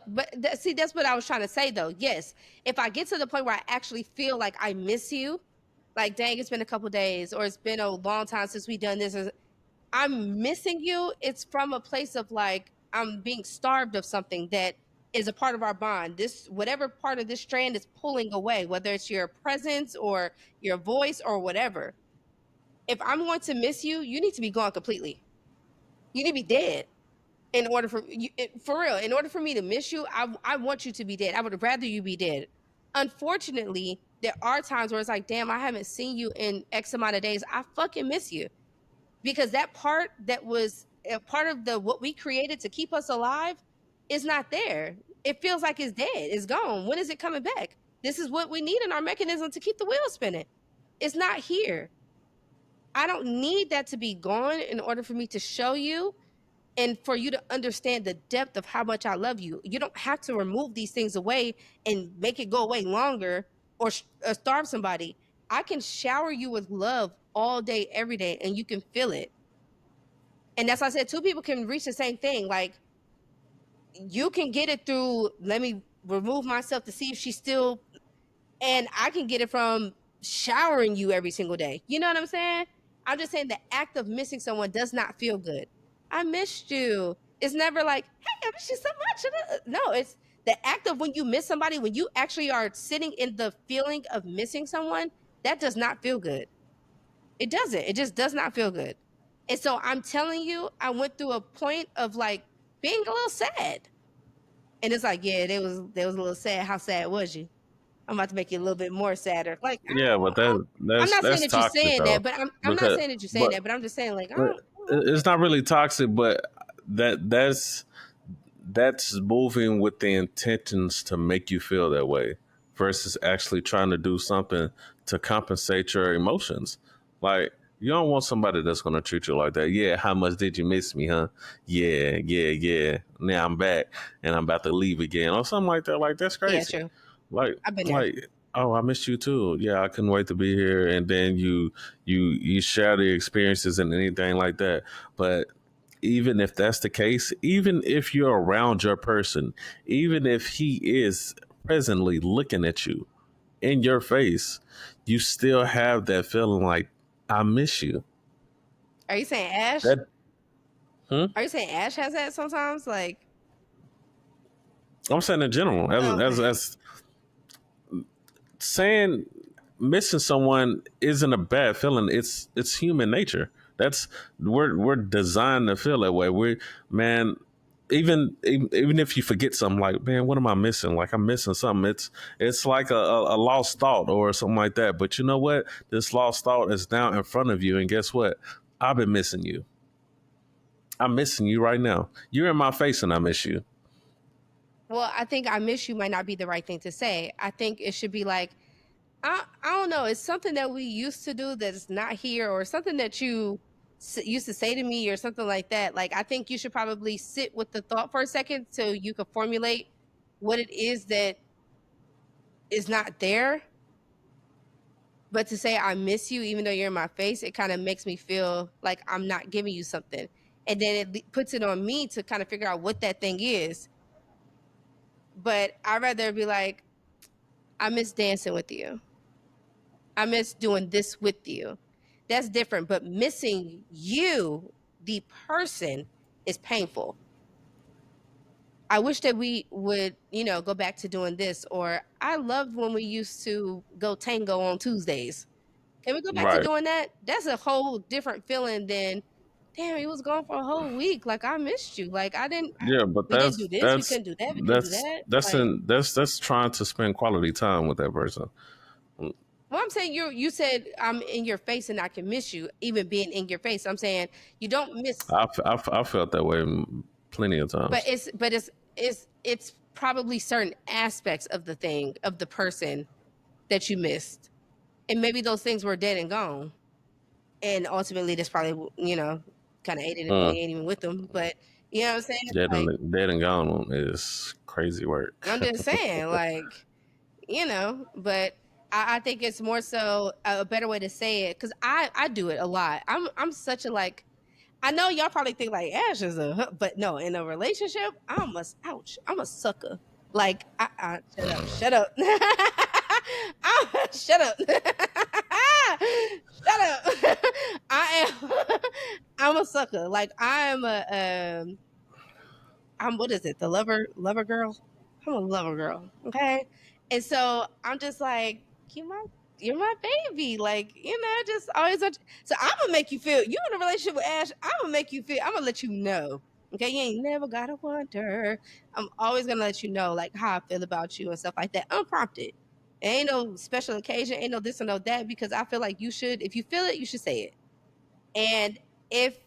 see, that's what I was trying to say though. Yes, if I get to the point where I actually feel like I miss you, like dang, it's been a couple days, or it's been a long time since we done this, or I'm missing you. It's from a place of like I'm being starved of something that is a part of our bond. This whatever part of this strand is pulling away, whether it's your presence or your voice or whatever. If I'm going to miss you, you need to be gone completely. You need to be dead in order for you, for real. In order for me to miss you, I want you to be dead. I would rather you be dead. Unfortunately, there are times where it's like, damn, I haven't seen you in X amount of days. I fucking miss you, because that part that was a part of the what we created to keep us alive is not there. It feels like it's dead. It's gone. When is it coming back? This is what we need in our mechanism to keep the wheel spinning. It's not here. I don't need that to be gone in order for me to show you and for you to understand the depth of how much I love you. You don't have to remove these things away and make it go away longer, or starve somebody. I can shower you with love all day, every day, and you can feel it. And that's why I said two people can reach the same thing. Like you can get it through, let me remove myself to see if she's still, and I can get it from showering you every single day. You know what I'm saying? I'm just saying the act of missing someone does not feel good. I missed you. It's never like, hey, I miss you so much. No, it's the act of when you miss somebody, when you actually are sitting in the feeling of missing someone, that does not feel good. It doesn't. It just does not feel good. And so I'm telling you, I went through a point of like being a little sad. And it's like, yeah, they was a little sad. How sad was you? I'm about to make you a little bit more sadder. Like, Yeah, but I'm that's not saying that's that you're toxic saying though, that, but I'm not because saying that you're saying but that, but I'm just saying like, it's not really toxic, but that's moving with the intentions to make you feel that way versus actually trying to do something to compensate your emotions. Like you don't want somebody that's going to treat you like that. Yeah, how much did you miss me, huh? Yeah, yeah, yeah. Now I'm back and I'm about to leave again or something like that. Like that's yeah, crazy. true. Like I've been there. like oh, I missed you too. Yeah, I couldn't wait to be here. And then you share the experiences and anything like that. But even if that's the case, even if you're around your person, even if he is presently looking at you in your face, you still have that feeling like I miss you. Are you saying Ash? That hmm? Are you saying Ash has that sometimes? Like, I'm saying in general, as okay. as saying missing someone isn't a bad feeling. It's human nature. That's we're designed to feel that way. We man, even if you forget something, like, man, what am I missing? Like, I'm missing something. It's like a lost thought or something like that. But you know what? This lost thought is now in front of you, and guess what? I've been missing you. I'm missing you right now. You're in my face, and I miss you. Well, I think I miss you might not be the right thing to say. I think it should be like, I don't know. It's something that we used to do that's not here, or something that you used to say to me, or something like that. Like, I think you should probably sit with the thought for a second so you can formulate what it is that is not there. But to say I miss you, even though you're in my face, it kind of makes me feel like I'm not giving you something. And then it puts it on me to kind of figure out what that thing is. But I'd rather be like, I miss dancing with you. I miss doing this with you. That's different. But missing you, the person, is painful. I wish that we would, go back to doing this. Or I loved when we used to go tango on Tuesdays. Can we go back to Right. doing that? That's a whole different feeling than, damn, he was gone for a whole week. Like, I missed you. Like, Yeah, but we didn't do this. We couldn't do that. We couldn't do that. Like, that's trying to spend quality time with that person. well, I'm saying you said I'm in your face and I can miss you, even being in your face. I'm saying you don't miss, I felt that way plenty of but times. it's probably certain aspects of the thing, of the person, that you missed, and maybe those things were dead and gone, and ultimately that's probably kind of aided if you Mm. ain't even with them. But you know what I'm saying? Like, Dead and gone is crazy work. I'm just saying, like, but I think it's more so a better way to say it, because I do it a lot. I'm such a, like, I know y'all probably think like Ash is but no, in a relationship, I'm a sucker. Like, shut up. Shut up. Shut up. I am I'm a sucker. Like, I'm, what is it? The lover girl? I'm a lover girl. Okay. And so I'm just like, you're my baby. Like, just always so I'm gonna make you feel, you in a relationship with Ash, I'm gonna let you know. Okay, you ain't never gotta wonder. I'm always gonna let you know, like, how I feel about you and stuff like that, unprompted. Ain't no special occasion, ain't no this or no that, because I feel like you should, if you feel it, you should say it. And if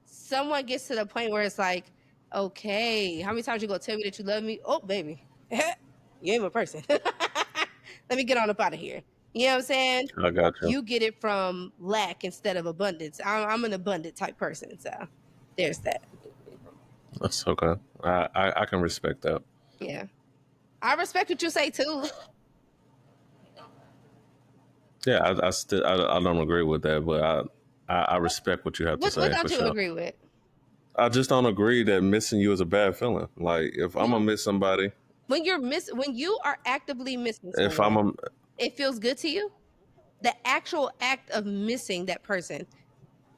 someone gets to the point where it's like, okay, how many times you gonna tell me that you love me? Oh, baby, you ain't my person. Let me get on up out of here. You know what I'm saying? I got you. You get it from lack instead of abundance. I'm an abundant type person, so there's that. That's okay. I can respect that. Yeah, I respect what you say too. Yeah, I don't agree with that, but I respect what you have to What say don't for you sure. agree with? I just don't agree that missing you is a bad feeling. Like, if I'm gonna No, miss somebody, when when you are actively missing if I'm someone, a, it feels good to you. The actual act of missing that person,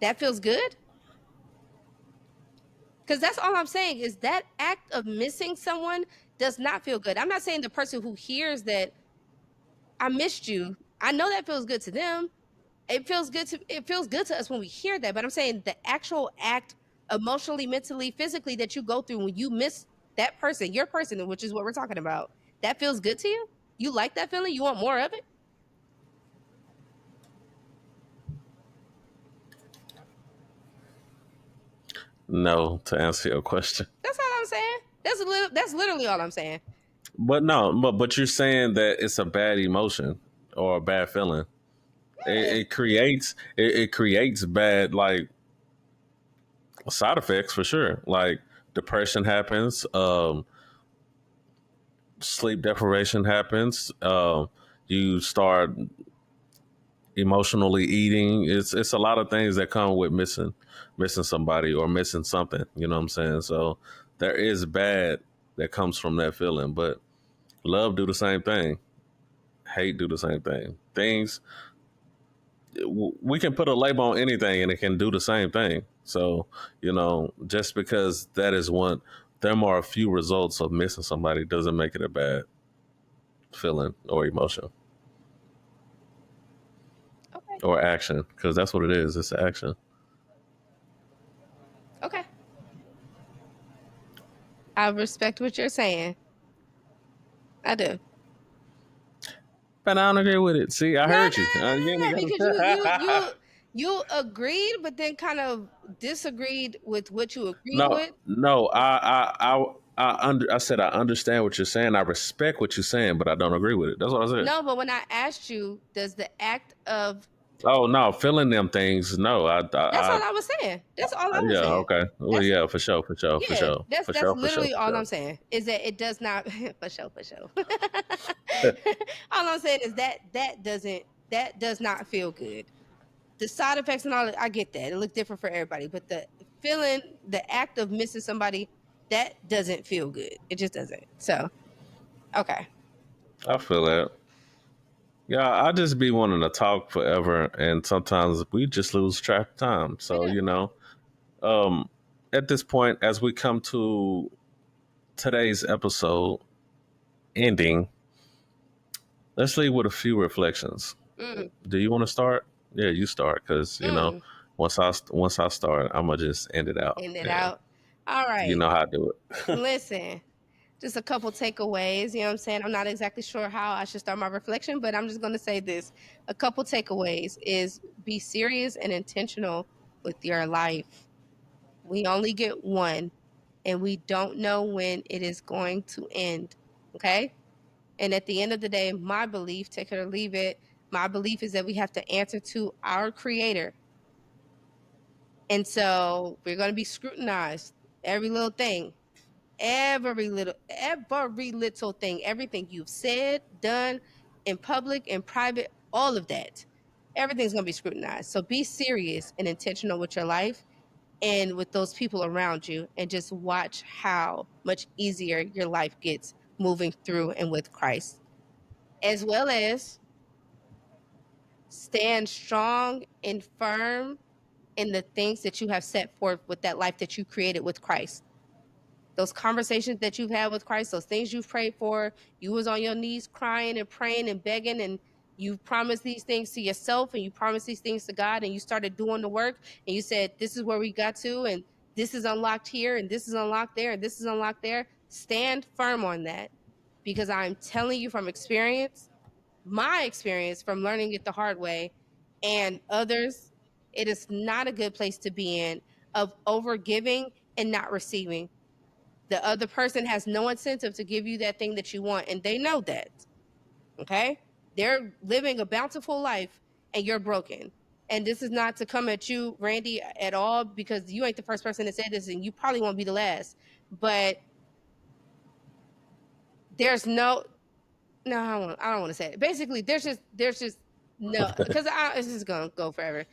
that feels good. Because that's all I'm saying, is that act of missing someone does not feel good. I'm not saying the person who hears that I missed you, I know that feels good to them. It feels good to us when we hear that. But I'm saying the actual act, emotionally, mentally, physically, that you go through when you miss that person, your person, which is what we're talking about, that feels good to you. You like that feeling? You want more of it? no, to answer your question. That's all I'm saying. That's literally all I'm saying. But no, but you're saying that it's a bad emotion or a bad feeling. Yeah. It creates bad, like, side effects for sure. Like, depression happens, sleep deprivation happens. You start emotionally eating. It's a lot of things that come with missing somebody or missing something. You know what I'm saying? So there is bad that comes from that feeling, but love do the same thing. Hate do the same thing. Things, we can put a label on anything and it can do the same thing. So, just because that is one, there are a few results of missing somebody doesn't make it a bad feeling or emotion Okay. or action, because that's what it is. It's action. I respect what you're saying. I do. But I don't agree with it. See, I No, no, heard you. no, no, You no, ain't no, because gotta. you agreed, but then kind of disagreed with what you agreed No, with. no. I said I understand what you're saying. I respect what you're saying, but I don't agree with it. That's what I said. No, but when I asked you, does the act of Oh no, feeling them things. No, that's all I was saying. That's all I was yeah, saying. okay. Well, That's yeah, for sure, for sure, for yeah. sure, for That's sure, for sure, literally for all sure. I'm saying is that it does not for sure for sure. All I'm saying is that does not feel good. The side effects and all that, I get that. It looks different for everybody, but the feeling, the act of missing somebody, that doesn't feel good. It just doesn't. So, okay. I feel that. Yeah, I just be wanting to talk forever, and sometimes we just lose track of time. We So do. um, at this point, as we come to today's episode ending, let's leave with a few reflections. Mm, Do you want to start? Yeah, you start because mm. once I start, I'm gonna just end it out. End it Yeah, out. All you right. know how I do it. Listen, just a couple takeaways. You know what I'm saying? I'm not exactly sure how I should start my reflection, but I'm just going to say this. A couple takeaways is be serious and intentional with your life. We only get one, and we don't know when it is going to end. Okay? And at the end of the day, my belief, take it or leave it, my belief is that we have to answer to our creator. And so we're going to be scrutinized, every little thing, every little thing, everything you've said, done in public, in private, all of that. Everything's going to be scrutinized. So be serious and intentional with your life and with those people around you, and just watch how much easier your life gets moving through and with Christ, as well as stand strong and firm in the things that you have set forth with that life that you created with Christ. Those conversations that you've had with Christ, those things you've prayed for, you was on your knees crying and praying and begging, and you promised these things to yourself and you promised these things to God, and you started doing the work, and you said, this is where we got to, and this is unlocked here, and this is unlocked there, and this is unlocked there. Stand firm on that, because I'm telling you from experience, my experience from learning it the hard way, and others, it is not a good place to be in, of over giving and not receiving. The other person has no incentive to give you that thing that you want, and they know that. Okay? They're living a bountiful life and you're broken. And this is not to come at you, Randy, at all, because you ain't the first person to say this, and you probably won't be the last. But there's no, I don't want to say it. Basically, there's just no, because it's just gonna go forever.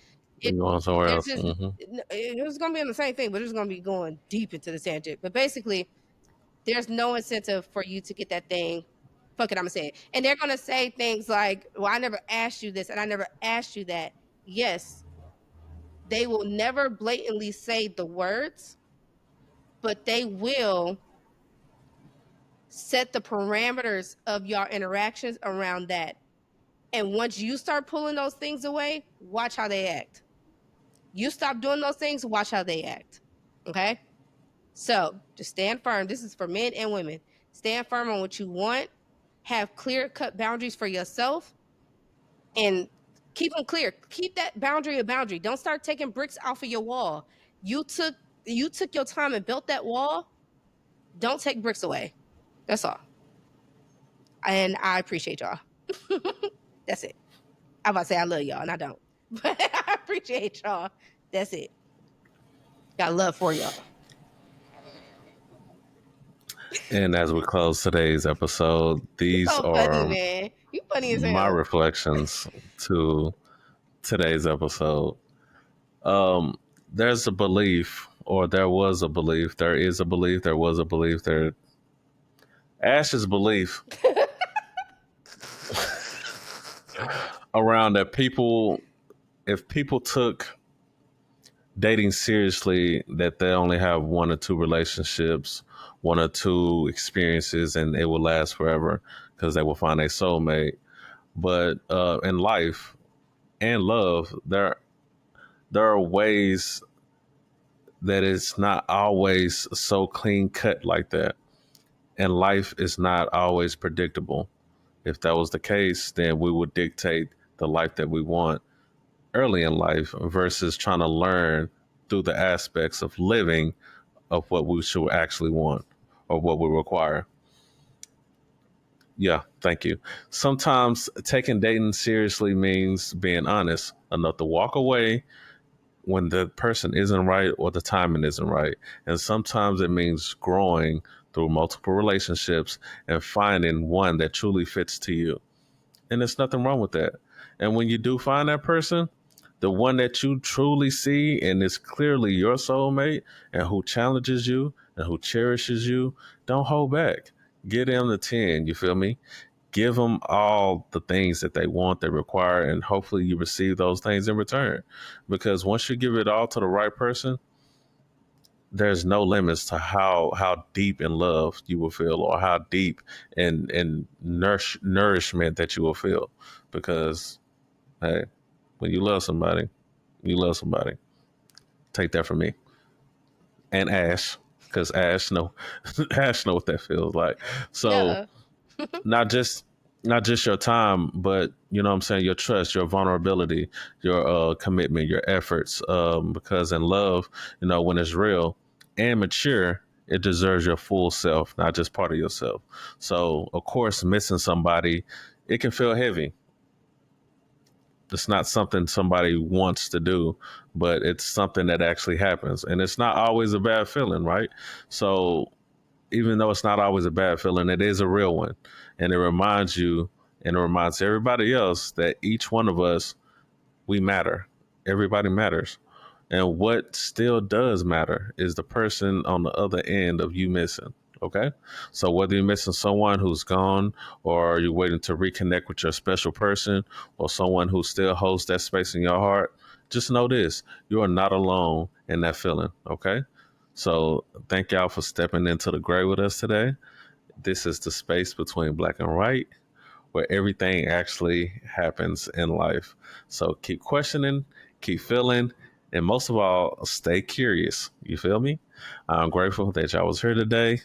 We're It going somewhere there's else. just it was gonna be on the same thing, but it's gonna be going deep into the tangent. But basically, there's no incentive for you to get that thing. Fuck it, I'm gonna say it. And they're gonna say things like, well, I never asked you this and I never asked you that. Yes, they will never blatantly say the words, but they will set the parameters of your interactions around that. And once you start pulling those things away, watch how they act. You stop doing those things, watch how they act. Okay? So just stand firm. This is for men and women. Stand firm on what you want. Have clear cut boundaries for yourself and keep them clear. Keep that boundary a boundary. Don't start taking bricks off of your wall. You took you took your time and built that wall. Don't take bricks away. That's all. And I appreciate y'all. That's it. I'm about to say I love y'all, and I don't. But I appreciate y'all. That's it. Got love for y'all. And as we close today's episode, You these so funny, are man. You funny as my hell. reflections to today's episode. There's a belief, or there was a belief, there is a belief, there was a belief, there Ash's belief around that people, if people took dating seriously, that they only have one or two relationships, one or two experiences, and it will last forever because they will find a soulmate. But in life and love, there are ways that it's not always so clean cut like that. And life is not always predictable. If that was the case, then we would dictate the life that we want early in life versus trying to learn through the aspects of living of what we should actually want or what we require. Yeah, thank you. Sometimes taking dating seriously means being honest enough to walk away when the person isn't right or the timing isn't right. And sometimes it means growing through multiple relationships and finding one that truly fits to you. And there's nothing wrong with that. And when you do find that person, the one that you truly see and is clearly your soulmate and who challenges you and who cherishes you, don't hold back. Get them the 10, you feel me? Give them all the things that they want, they require, and hopefully you receive those things in return. Because once you give it all to the right person, there's no limits to how deep in love you will feel or how deep in nourishment that you will feel. Because hey, when you love somebody, you love somebody. Take that from me and Ash, because Ash know Ash know what that feels like. So Yeah. not just not just your time, but you know what I'm saying, your trust, your vulnerability, your commitment, your efforts. Because in love, you know, when it's real and mature, it deserves your full self, not just part of yourself. So of course, missing somebody, it can feel heavy. It's not something somebody wants to do, but it's something that actually happens. And it's not always a bad feeling, right? So even though it's not always a bad feeling, it is a real one. And it reminds you and it reminds everybody else that each one of us, we matter. Everybody matters. And what still does matter is the person on the other end of you missing. Okay. So whether you're missing someone who's gone or you're waiting to reconnect with your special person or someone who still holds that space in your heart, just know this, you are not alone in that feeling. Okay. So thank y'all for stepping into the gray with us today. This is the space between black and white where everything actually happens in life. So keep questioning, keep feeling, and most of all, stay curious. You feel me? I'm grateful that y'all was here today.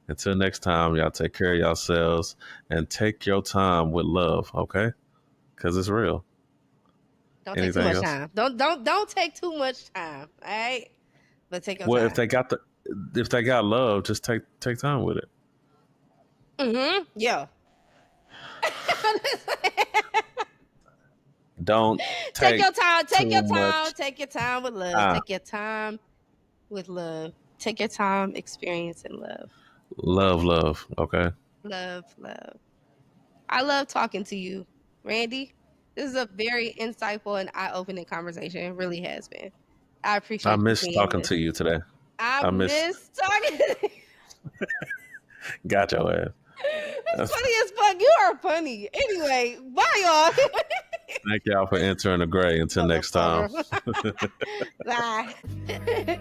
Until next time, y'all take care of yourselves and take your time with love, okay? Because it's real. Don't take too Anything much else? time. Don't take too much time. All right, but take your Well, time. if they got love, just take time with it. Yeah. Don't Take take your time. Take too your time. much Take your time with love. time. Take your time with love. Take your time experiencing love. Love, okay? Love, love. I love talking to you, Randy. This is a very insightful and eye-opening conversation. It really has been. I I appreciate you miss being talking here. to you today. I I miss miss talking. got your ass. It's That's, funny as fuck. You are funny. Anyway, bye y'all. thank y'all for entering the gray. Until next time. Motherfucker. Bye.